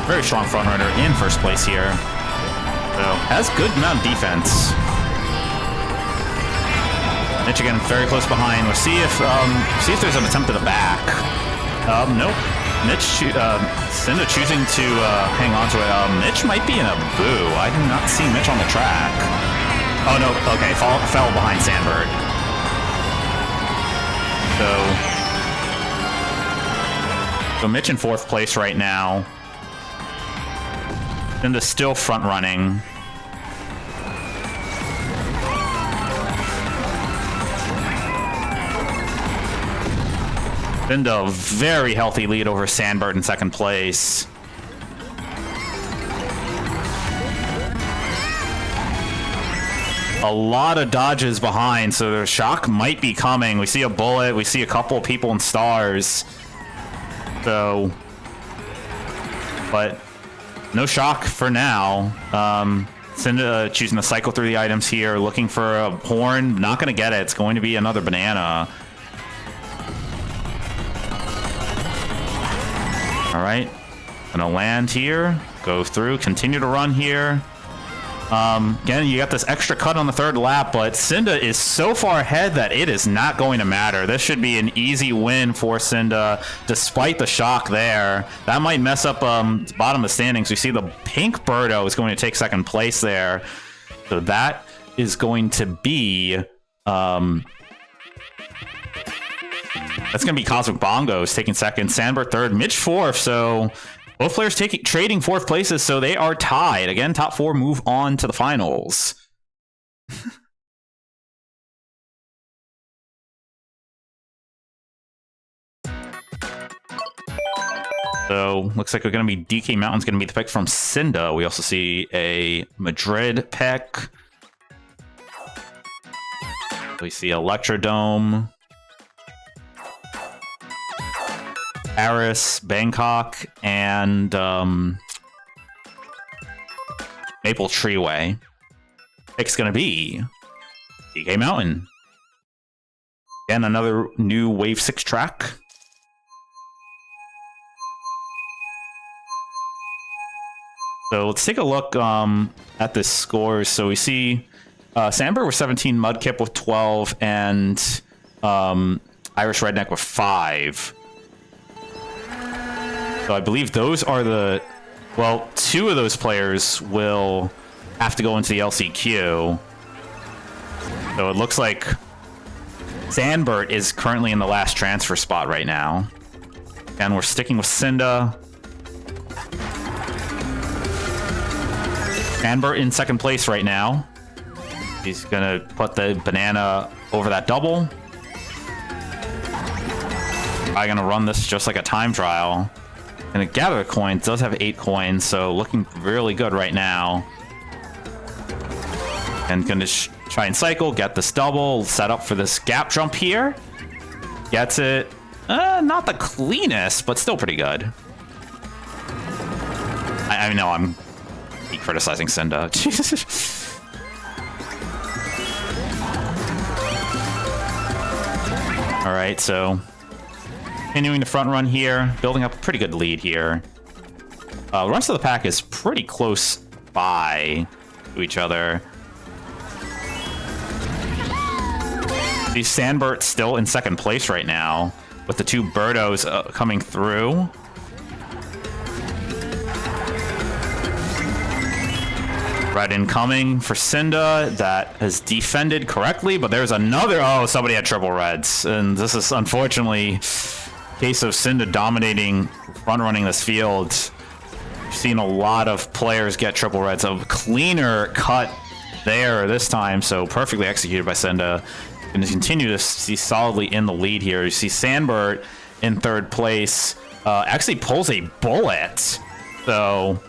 Very strong front runner in 1st place here. So has good amount of defense. Mitch again very close behind. We'll see if there's an attempt at a back. Nope. Mitch, Cynda choosing to hang on to it. Mitch might be in a boo. I do not see Mitch on the track. Oh no, okay, fell behind Sandbert. So Mitch in 4th place right now. Cynda still front running. Cynda, very healthy lead over Sandbert in 2nd place. A lot of dodges behind, so the shock might be coming. We see a bullet, we see a couple of people in stars. So, but no shock for now. Cynda choosing to cycle through the items here, looking for a horn. Not going to get it. It's going to be another banana. All right, gonna land here, go through, continue to run here. Again, you got this extra cut on the 3rd lap, but Cynda is so far ahead that it is not going to matter. This should be an easy win for Cynda, despite the shock there. That might mess up bottom of the standings. We see the pink Birdo is going to take 2nd place there. So that is going to be... That's going to be CosmicBongos taking 2nd, Sandbert 3rd, Mitch 4th. So both players trading 4th places, so they are tied. Again, top 4 move on to the finals. So looks like we're going to be DK Mountain's going to be the pick from Cynda. We also see a Madrid pick. We see Electrodome. Paris, Bangkok, and Maple Tree Way. Pick's gonna be DK Mountain. Again, another new Wave 6 track. So let's take a look at the scores. So we see Sandbird with 17, Mudkip with 12, and Irish Redneck with 5. So I believe those are the... Well, 2 of those players will have to go into the LCQ. So it looks like Sandbird is currently in the last transfer spot right now. And we're sticking with Cynda. Sandbird in second place right now. He's gonna put the banana over that double. I'm gonna run this just like a time trial. Gonna gather the coins. Does have 8 coins, so looking really good right now. And gonna try and cycle, get this double, set up for this gap jump here. Gets it. Not the cleanest, but still pretty good. I know I'm criticizing Cynda. All right, so continuing the front run here, building up a pretty good lead here. The rest of the pack is pretty close by to each other. The Sandbird still in second place right now, with the 2 Birdos coming through. Red incoming for Cynda, that has defended correctly, but there's another... Oh, somebody had triple reds. And this is unfortunately a case of Cynda dominating, front-running this field. We've seen a lot of players get triple reds. A cleaner cut there this time, so perfectly executed by Cynda. Going to continue to see solidly in the lead here. You see Sandbird in third place. Actually pulls a bullet. So...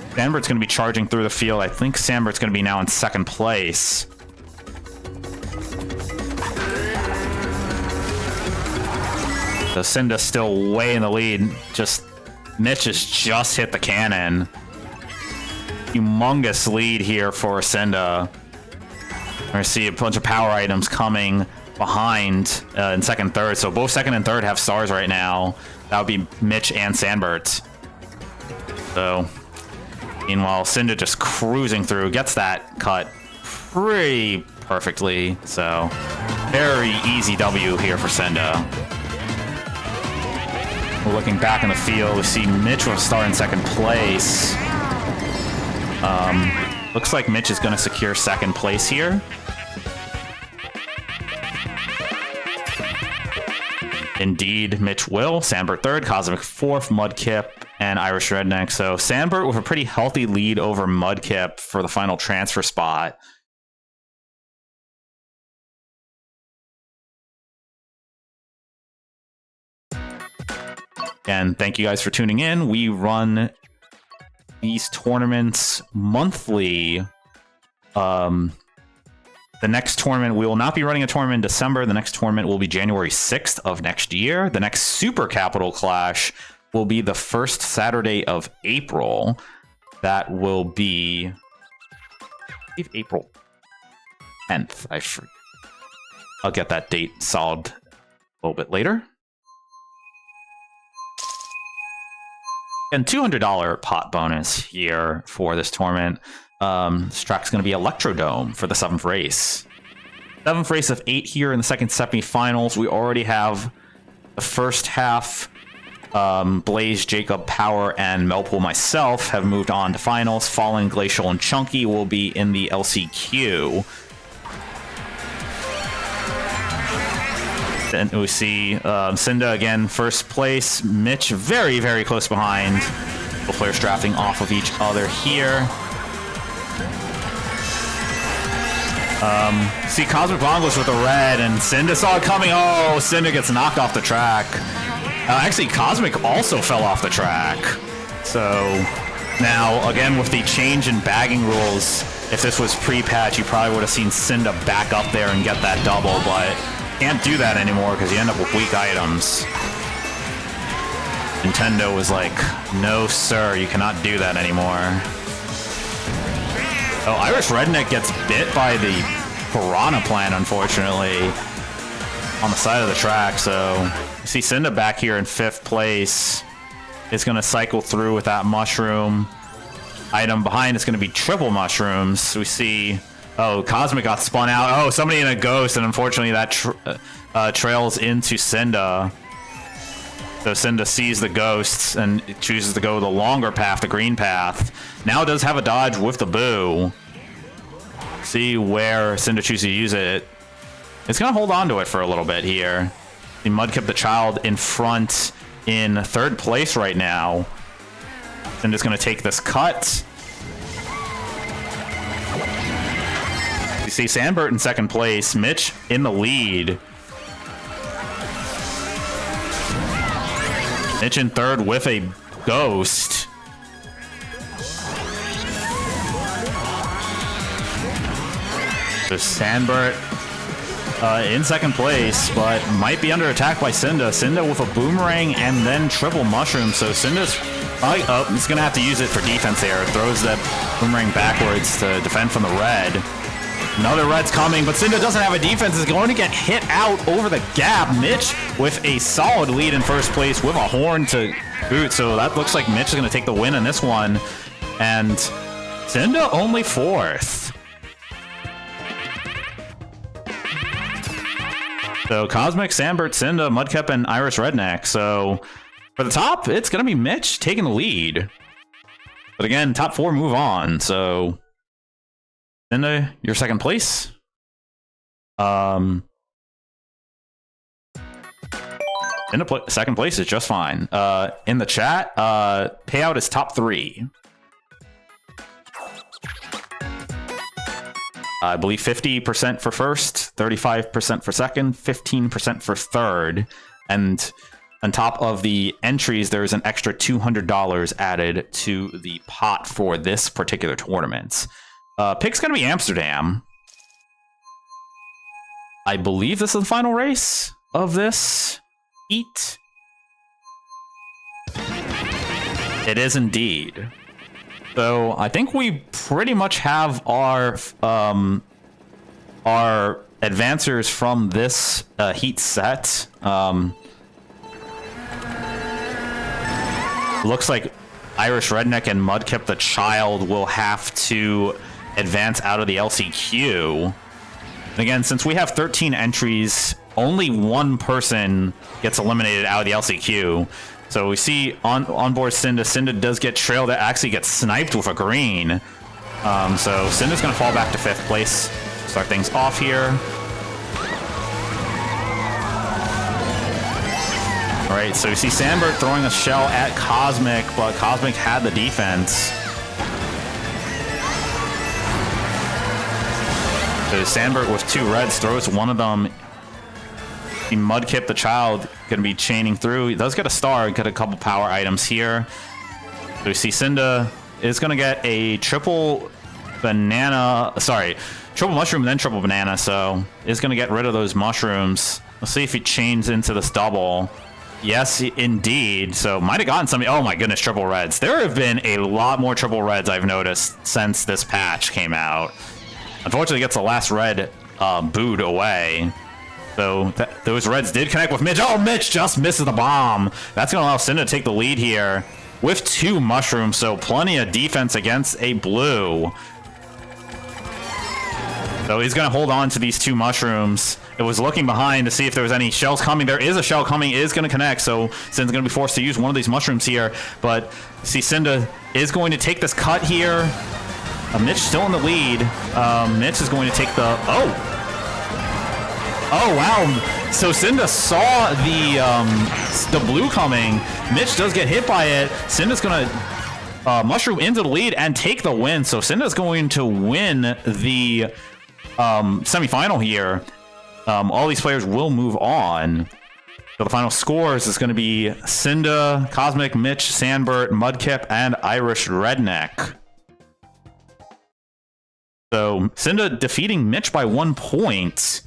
Sandbird's going to be charging through the field. I think Sandbird's going to be now in second place. So Cynda's still way in the lead. Mitch has just hit the cannon. Humongous lead here for Cynda. We're going to see a bunch of power items coming behind in second, third. So both second and third have stars right now. That would be Mitch and Sandbird. So... Meanwhile, Cynda just cruising through, gets that cut pretty perfectly. So, very easy W here for Cynda. We're looking back in the field, we see Mitch with a star in second place. Looks like Mitch is going to secure second place here. Indeed, Mitch will. Sandbird third, Cosmic fourth, Mudkip, and Irish Redneck. So Sandbird with a pretty healthy lead over Mudkip for the final transfer spot. And thank you guys for tuning in. We run these tournaments monthly. The next tournament, we will not be running a tournament in December. The next tournament will be January 6th of next year. The next Super Capital Clash will be the first Saturday of April. That will be, I believe, April 10th. I'll get that date solid a little bit later. And $200 pot bonus here for this tournament. This track's going to be Electrodome for the 7th race. 7th race of 8 here in the second semifinals. We already have the first half. Blaze, Jacob, Power, and Melpool myself have moved on to finals. Fallen, Glacial, and Chunky will be in the LCQ. Then we see Cynda again, first place. Mitch very, very close behind. Both players drafting off of each other here. See CosmicBongos with the red, and Cynda saw it coming. Oh, Cynda gets knocked off the track. Actually, Cosmic also fell off the track. So now, again, with the change in bagging rules, if this was pre-patch, you probably would have seen Cynda back up there and get that double, but can't do that anymore because you end up with weak items. Nintendo was like, no, sir, you cannot do that anymore. Oh, Irish Redneck gets bit by the Piranha Plant, unfortunately, on the side of the track. So you see Cynda back here in 5th place. Is going to cycle through with that mushroom. Item behind is going to be triple mushrooms. So we see, oh, Cosmic got spun out. Oh, somebody in a ghost, and unfortunately that trails into Cynda. So Cynda sees the ghosts and chooses to go the longer path, the green path. Now does have a dodge with the boo. See where Cynda chooses to use it. It's going to hold on to it for a little bit here. The Mudkip the Child in front in 3rd place right now. Cynda's going to take this cut. You see Sandbert in 2nd place. Mitch in the lead. Mitch in 3rd with a ghost. So Sandbert in 2nd place, but might be under attack by Cynda. Cynda with a boomerang and then triple mushroom. So Cynda's probably, oh, he's going to have to use it for defense there. Throws that boomerang backwards to defend from the red. Another red's coming, but Cynda doesn't have a defense. Is going to get hit out over the gap. Mitch with a solid lead in 1st place with a horn to boot. So that looks like Mitch is going to take the win in this one. And Cynda only 4th. So Cosmic, Sandbert, Cynda, Mudkip, and Irish Redneck. So for the top, it's going to be Mitch taking the lead. But again, top 4 move on. So Cynda, your 2nd place. Cynda 2nd place is just fine. In the chat, payout is top 3. I believe 50% for 1st, 35% for 2nd, 15% for 3rd. And on top of the entries, there's an extra $200 added to the pot for this particular tournament. Pick's going to be Amsterdam. I believe this is the final race of this heat. It is indeed. So I think we pretty much have our advancers from this heat set. Looks like Irish Redneck and Mudkip the Child will have to advance out of the LCQ. And again, since we have 13 entries, only one person gets eliminated out of the LCQ. So we see on board Cynda. Cynda does get trailed. It actually gets sniped with a green. So Cynda's going to fall back to 5th place. Start things off here. All right, so you see Sandbert throwing a shell at Cosmic, but Cosmic had the defense. So Sandbert with 2 reds throws one of them. The Mudkip the Child going to be chaining through. He does get a star, get a couple power items here. So we see Cynda is going to get a triple banana, triple mushroom, then triple banana. So is going to get rid of those mushrooms. Let's see if he chains into this double. Yes, indeed. So might have gotten some. Oh my goodness, triple reds. There have been a lot more triple reds I've noticed since this patch came out. Unfortunately, gets the last red booed away. So those reds did connect with Mitch. Oh, Mitch just misses the bomb. That's going to allow Cynda to take the lead here with 2 mushrooms. So plenty of defense against a blue. So he's going to hold on to these 2 mushrooms. It was looking behind to see if there was any shells coming. There is a shell coming. It is going to connect. So Cynda's going to be forced to use one of these mushrooms here. But see, Cynda is going to take this cut here. Mitch still in the lead. Mitch is going to take the... Oh, wow. So Cynda saw the blue coming. Mitch does get hit by it. Cynda's going to mushroom into the lead and take the win. So Cynda's going to win the semifinal here. All these players will move on. So the final scores is going to be Cynda, Cosmic, Mitch, Sandbert, Mudkip, and Irish Redneck. So Cynda defeating Mitch by 1 point.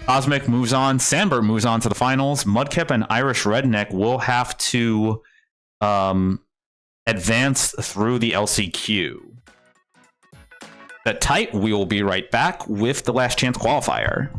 Cosmic moves on. Sandbert moves on to the finals. Mudkip and Irish Redneck will have to advance through the LCQ. That tight, we will be right back with the last chance qualifier.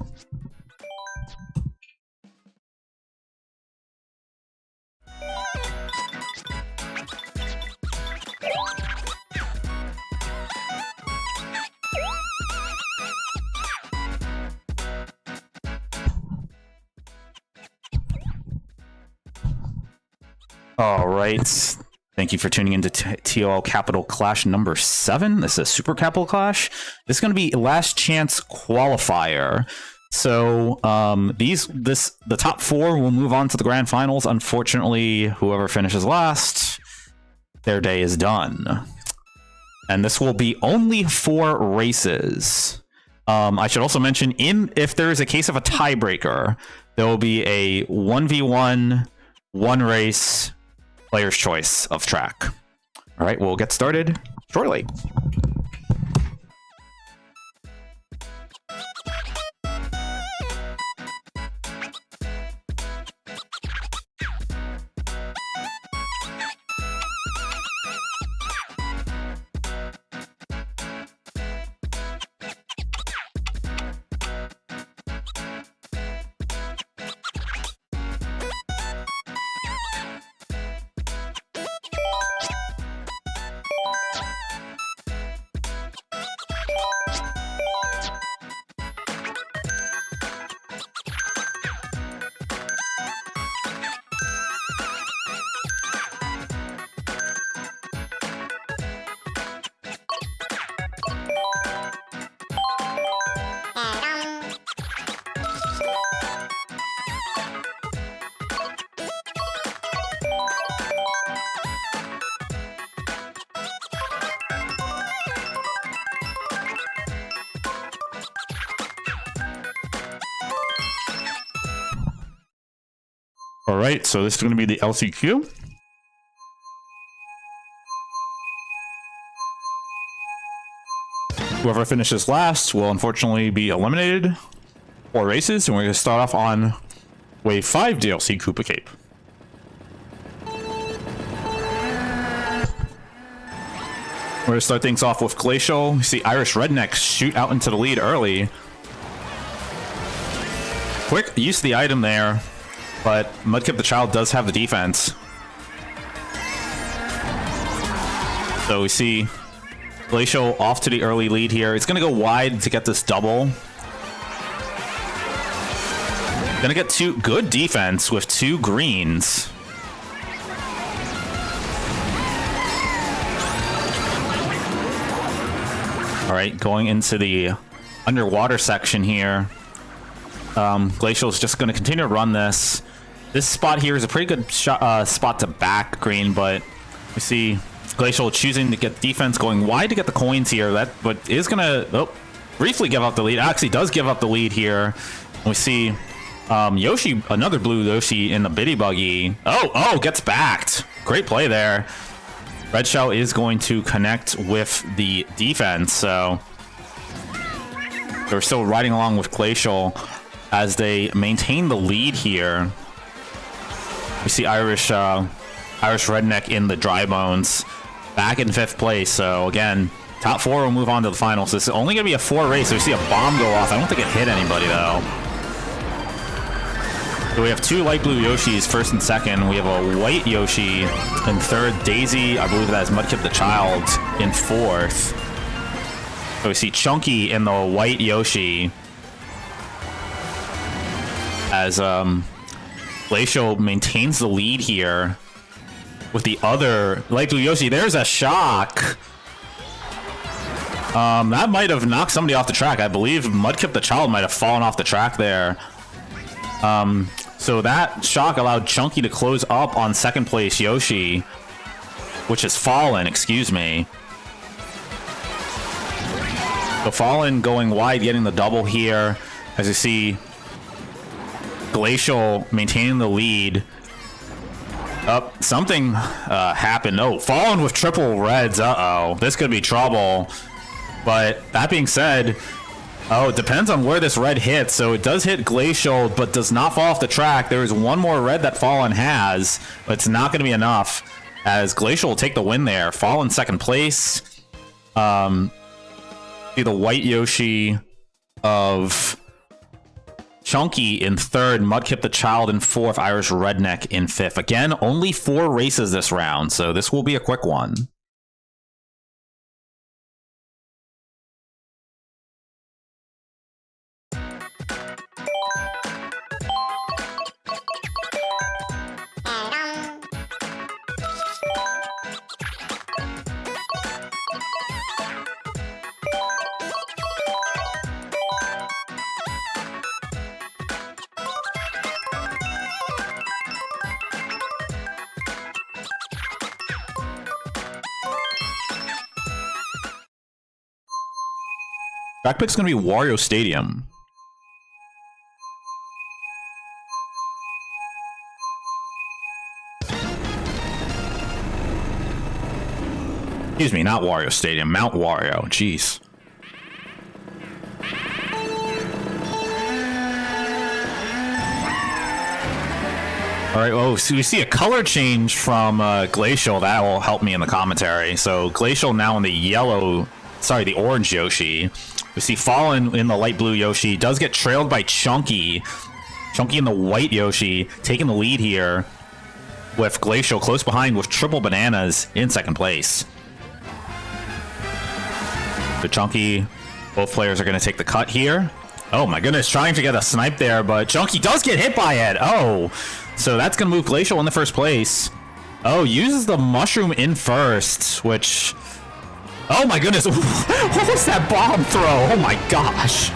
All right. Thank you for tuning into TOL Capital Clash number 7. This is a Super Capital Clash. This is going to be last chance qualifier. So the top 4 will move on to the grand finals. Unfortunately, whoever finishes last, their day is done. And this will be only 4 races. I should also mention, if there is a case of a tiebreaker, there will be a 1v1, 1 race, player's choice of track. All right, we'll get started shortly. All right, so this is going to be the LCQ. Whoever finishes last will unfortunately be eliminated. 4 races, and we're going to start off on Wave 5 DLC Koopa Cape. We're going to start things off with Glacial. You see Irish Redneck shoot out into the lead early. Quick use of the item there, but Mudkip the Child does have the defense. So we see Glacial off to the early lead here. It's going to go wide to get this double. Going to get 2 good defense with 2 greens. All right, going into the underwater section here. Glacial is just going to continue to run this. This spot here is a pretty good spot to back green, but we see Glacial choosing to get defense, going wide to get the coins here. But is going to briefly give up the lead. Actually does give up the lead here. We see Yoshi, another blue Yoshi in the Biddy Buggy. Oh, gets backed. Great play there. Red Shell is going to connect with the defense, so they're still riding along with Glacial as they maintain the lead here. We see Irish Redneck in the Dry Bones back in 5th place. So again, top 4 will move on to the finals. This is only going to be a 4 race. So we see a bomb go off. I don't think it hit anybody though. So we have 2 light blue Yoshis, 1st and 2nd. We have a white Yoshi in 3rd. Daisy, I believe that is Mudkip the Child, in 4th. So we see Chunky in the white Yoshi as Glacial maintains the lead here with the other light blue Yoshi. There's a shock. That might have knocked somebody off the track. I believe Mudkip the Child might have fallen off the track there. So that shock allowed Chunky to close up on 2nd place Yoshi, which has fallen, excuse me. So Fallen going wide, getting the double here, as you see Glacial maintaining the lead. Something happened. Oh, Fallen with triple reds. Uh-oh. This could be trouble. But that being said, it depends on where this red hits. So it does hit Glacial, but does not fall off the track. There is one more red that Fallen has, but it's not going to be enough. as Glacial will take the win there. Fall in second place. See the white Yoshi of Chunky in third, Mudkip the Child in fourth, Irish Redneck in fifth. Again, only 4 races this round, so this will be a quick one. Track pick's gonna be Wario Stadium. Excuse me, not Wario Stadium, Mount Wario. Jeez. All right, oh, so we see a color change from Glacial. That will help me in the commentary. So Glacial now in the yellow, sorry, the orange Yoshi. We see Fallen in the light blue Yoshi. Does get trailed by Chunky. Chunky in the white Yoshi, taking the lead here with Glacial close behind with triple bananas in second place. So Chunky, both players are going to take the cut here. Oh my goodness, trying to get a snipe there, but Chunky does get hit by it. Oh, so that's going to move Glacial in the first place. Oh, uses the mushroom in first, which... Oh my goodness, what was that bomb throw? Oh my gosh.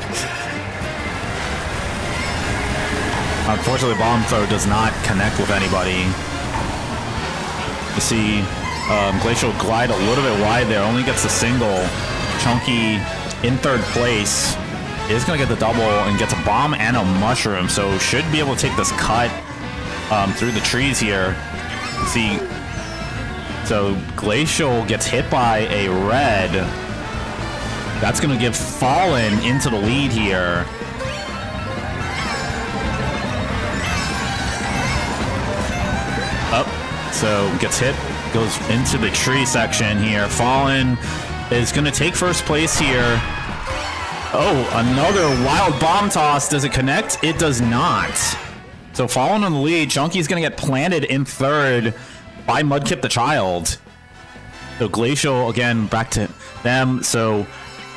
Unfortunately, bomb throw does not connect with anybody. You see Glacial glide a little bit wide there, only gets a single. Chunky in third place is going to get the double and gets a bomb and a mushroom, so should be able to take this cut through the trees here. You see... So Glacial gets hit by a red. That's going to give Fallen into the lead here. Up. So gets hit, goes into the tree section here. Fallen is going to take first place here. Oh, another wild bomb toss. Does it connect? It does not. So Fallen on the lead. Chunky's going to get planted in third by Mudkip the Child. So Glacial, again, back to them. So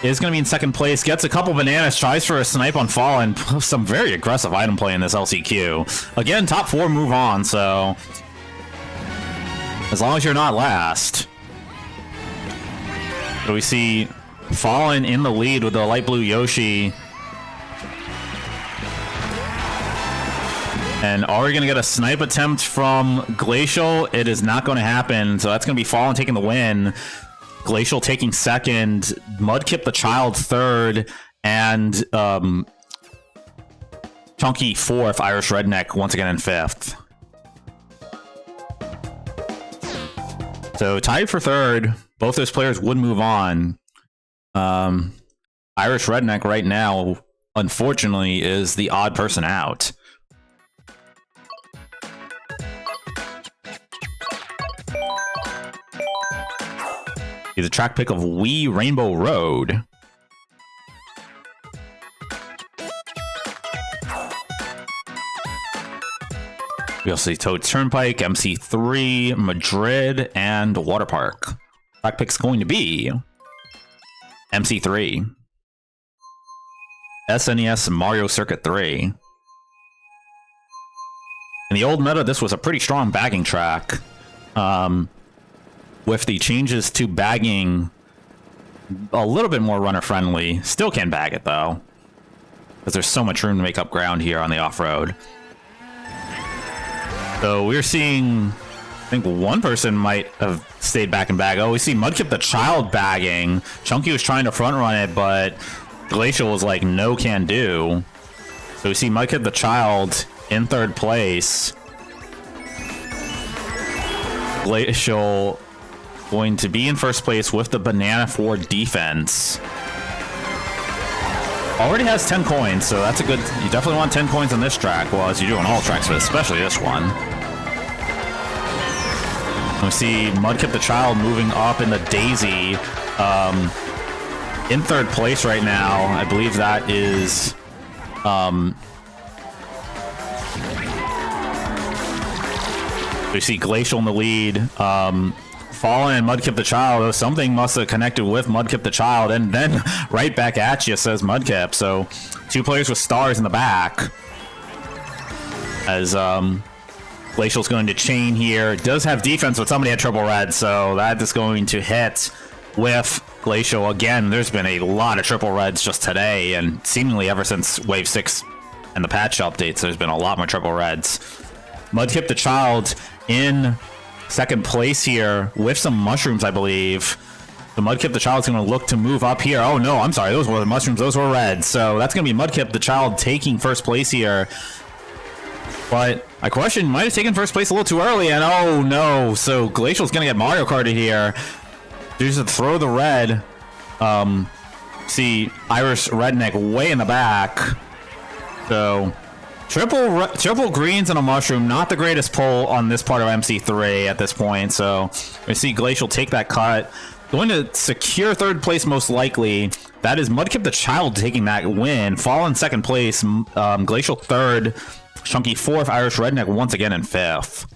is going to be in second place. Gets a couple bananas. Tries for a snipe on Fallen. Some very aggressive item play in this LCQ. Again, top 4 move on. So as long as you're not last. So we see Fallen in the lead with the light blue Yoshi. And are we going to get a snipe attempt from Glacial? It is not going to happen. So that's going to be Fallen taking the win. Glacial taking second. Mudkip the Child third. And Chunky fourth. Irish Redneck once again in fifth. So tied for third. Both those players would move on. Irish Redneck right now, unfortunately, is the odd person out. The track pick of Wii Rainbow Road. We also see Toad Turnpike, MC3, Madrid, and Water Park. Track pick's going to be MC3. SNES Mario Circuit 3. In the old meta, this was a pretty strong bagging track. With the changes to bagging a little bit more runner friendly. Still can bag it though, because there's so much room to make up ground here on the off-road. So we're seeing, I think one person might have stayed back and bag. Oh, we see Mudkip the Child bagging. Chunky was trying to front run it, but Glacial was like, no can do. So we see Mudkip the Child in third place. Glacial going to be in first place with the Banana 4 defense. Already has 10 coins, so that's a good... You definitely want 10 coins on this track, well, as you do on all tracks, but especially this one. We see Mudkip the Child moving up in the Daisy. In third place right now. I believe that is... we see Glacial in the lead. Fallen and Mudkip the Child. Something must have connected with Mudkip the Child, and then right back at you, says Mudkip. So 2 players with stars in the back. As Glacial's going to chain here. Does have defense, but somebody had triple red, so that is going to hit with Glacial. Again, there's been a lot of triple reds just today, and seemingly ever since Wave 6 and the patch updates, there's been a lot more triple reds. Mudkip the Child in second place here with some mushrooms, I believe. The Mudkip the Child's going to look to move up here. Oh no, I'm sorry, those were the mushrooms, those were red. So that's going to be Mudkip the Child taking first place here. But I question, might have taken first place a little too early, and oh no, so Glacial's going to get Mario Karted here. Just throw the red. See Irish Redneck way in the back. So triple greens and a mushroom, not the greatest pull on this part of MC3 at this point. So we see Glacial take that cut. Going to secure third place most likely. That is Mudkip the Child taking that win. Fallen second place. Glacial third. Chunky fourth. Irish Redneck once again in fifth.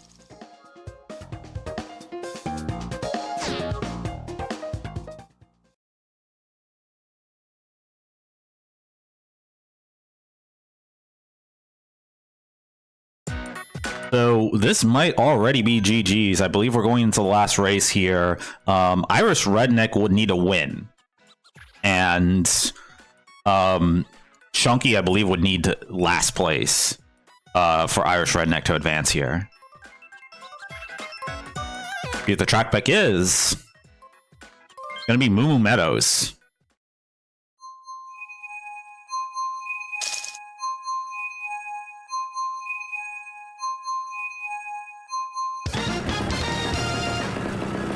So this might already be GG's. I believe we're going into the last race here. Irish Redneck would need a win. And Chunky, I believe, would need last place for Irish Redneck to advance here. If the track pick is going to be Moo Moo Meadows.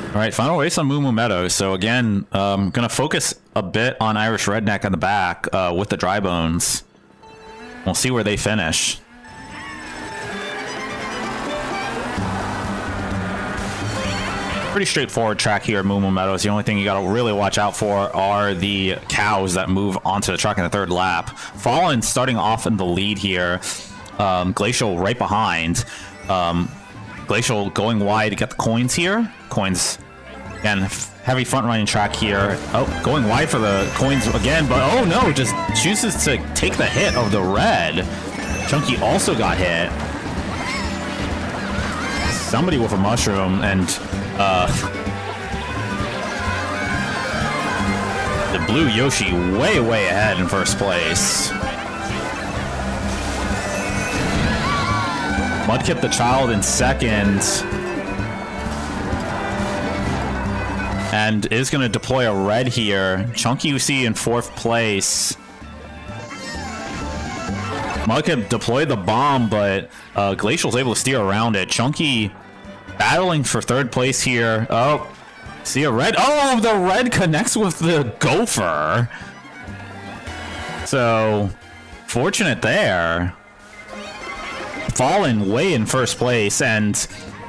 All right, final race on Moo Moo Meadows. So again, going to focus a bit on Irish Redneck on the back with the dry bones. We'll see where they finish. Pretty straightforward track here at Moo Moo Meadows. The only thing you got to really watch out for are the cows that move onto the track in the third lap. Fallen starting off in the lead here. Glacial right behind. Glacial going wide to get the coins here. Coins, again, heavy front running track here. Oh, going wide for the coins again, but oh no, just chooses to take the hit of the red. Chunky also got hit. Somebody with a mushroom, and the blue Yoshi way ahead in first place. Mudkip the Child in second. And is going to deploy a red here. Chunky you see in fourth place. Mudkip deployed the bomb, but Glacial's able to steer around it. Chunky battling for third place here. Oh, see a red. Oh, the red connects with the gopher. So, fortunate there. Fallen way in first place, and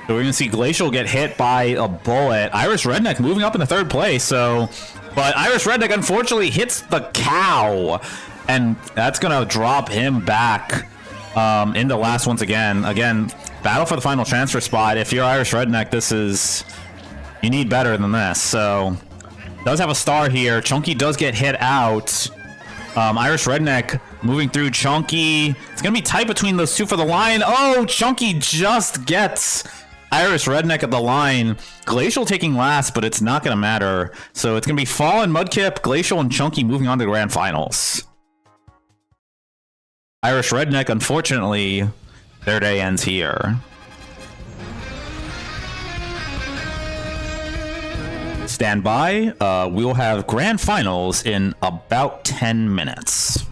we're going to see Glacial get hit by a bullet. Irish Redneck moving up in the third place, but Irish Redneck unfortunately hits the cow, and that's going to drop him back into last once again. Again, battle for the final transfer spot. If you're Irish Redneck, you need better than this. So, does have a star here. Chunky does get hit out. Irish Redneck moving through Chunky. It's going to be tight between those two for the line. Oh, Chunky just gets Irish Redneck at the line. Glacial taking last, but it's not going to matter. So it's going to be Fallen, Mudkip, Glacial, and Chunky moving on to the grand finals. Irish Redneck, unfortunately, their day ends here. Stand by. We will have grand finals in about 10 minutes.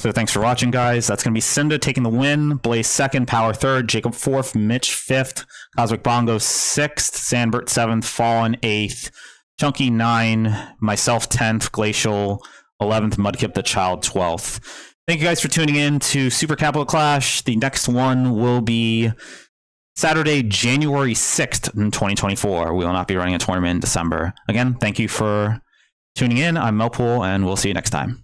So thanks for watching, guys. That's going to be Cynda taking the win, Blaze second, Power third, Jacob fourth, Mitch fifth, CosmicBongos sixth, Sandbert 7th, Fallen 8th, Chunky 9, myself 10th, Glacial 11th, Mudkip the Child 12th. Thank you guys for tuning in to Super Capital Clash. The next one will be Saturday, January 6th in 2024. We will not be running a tournament in December. Again, thank you for tuning in. I'm Melpool, and we'll see you next time.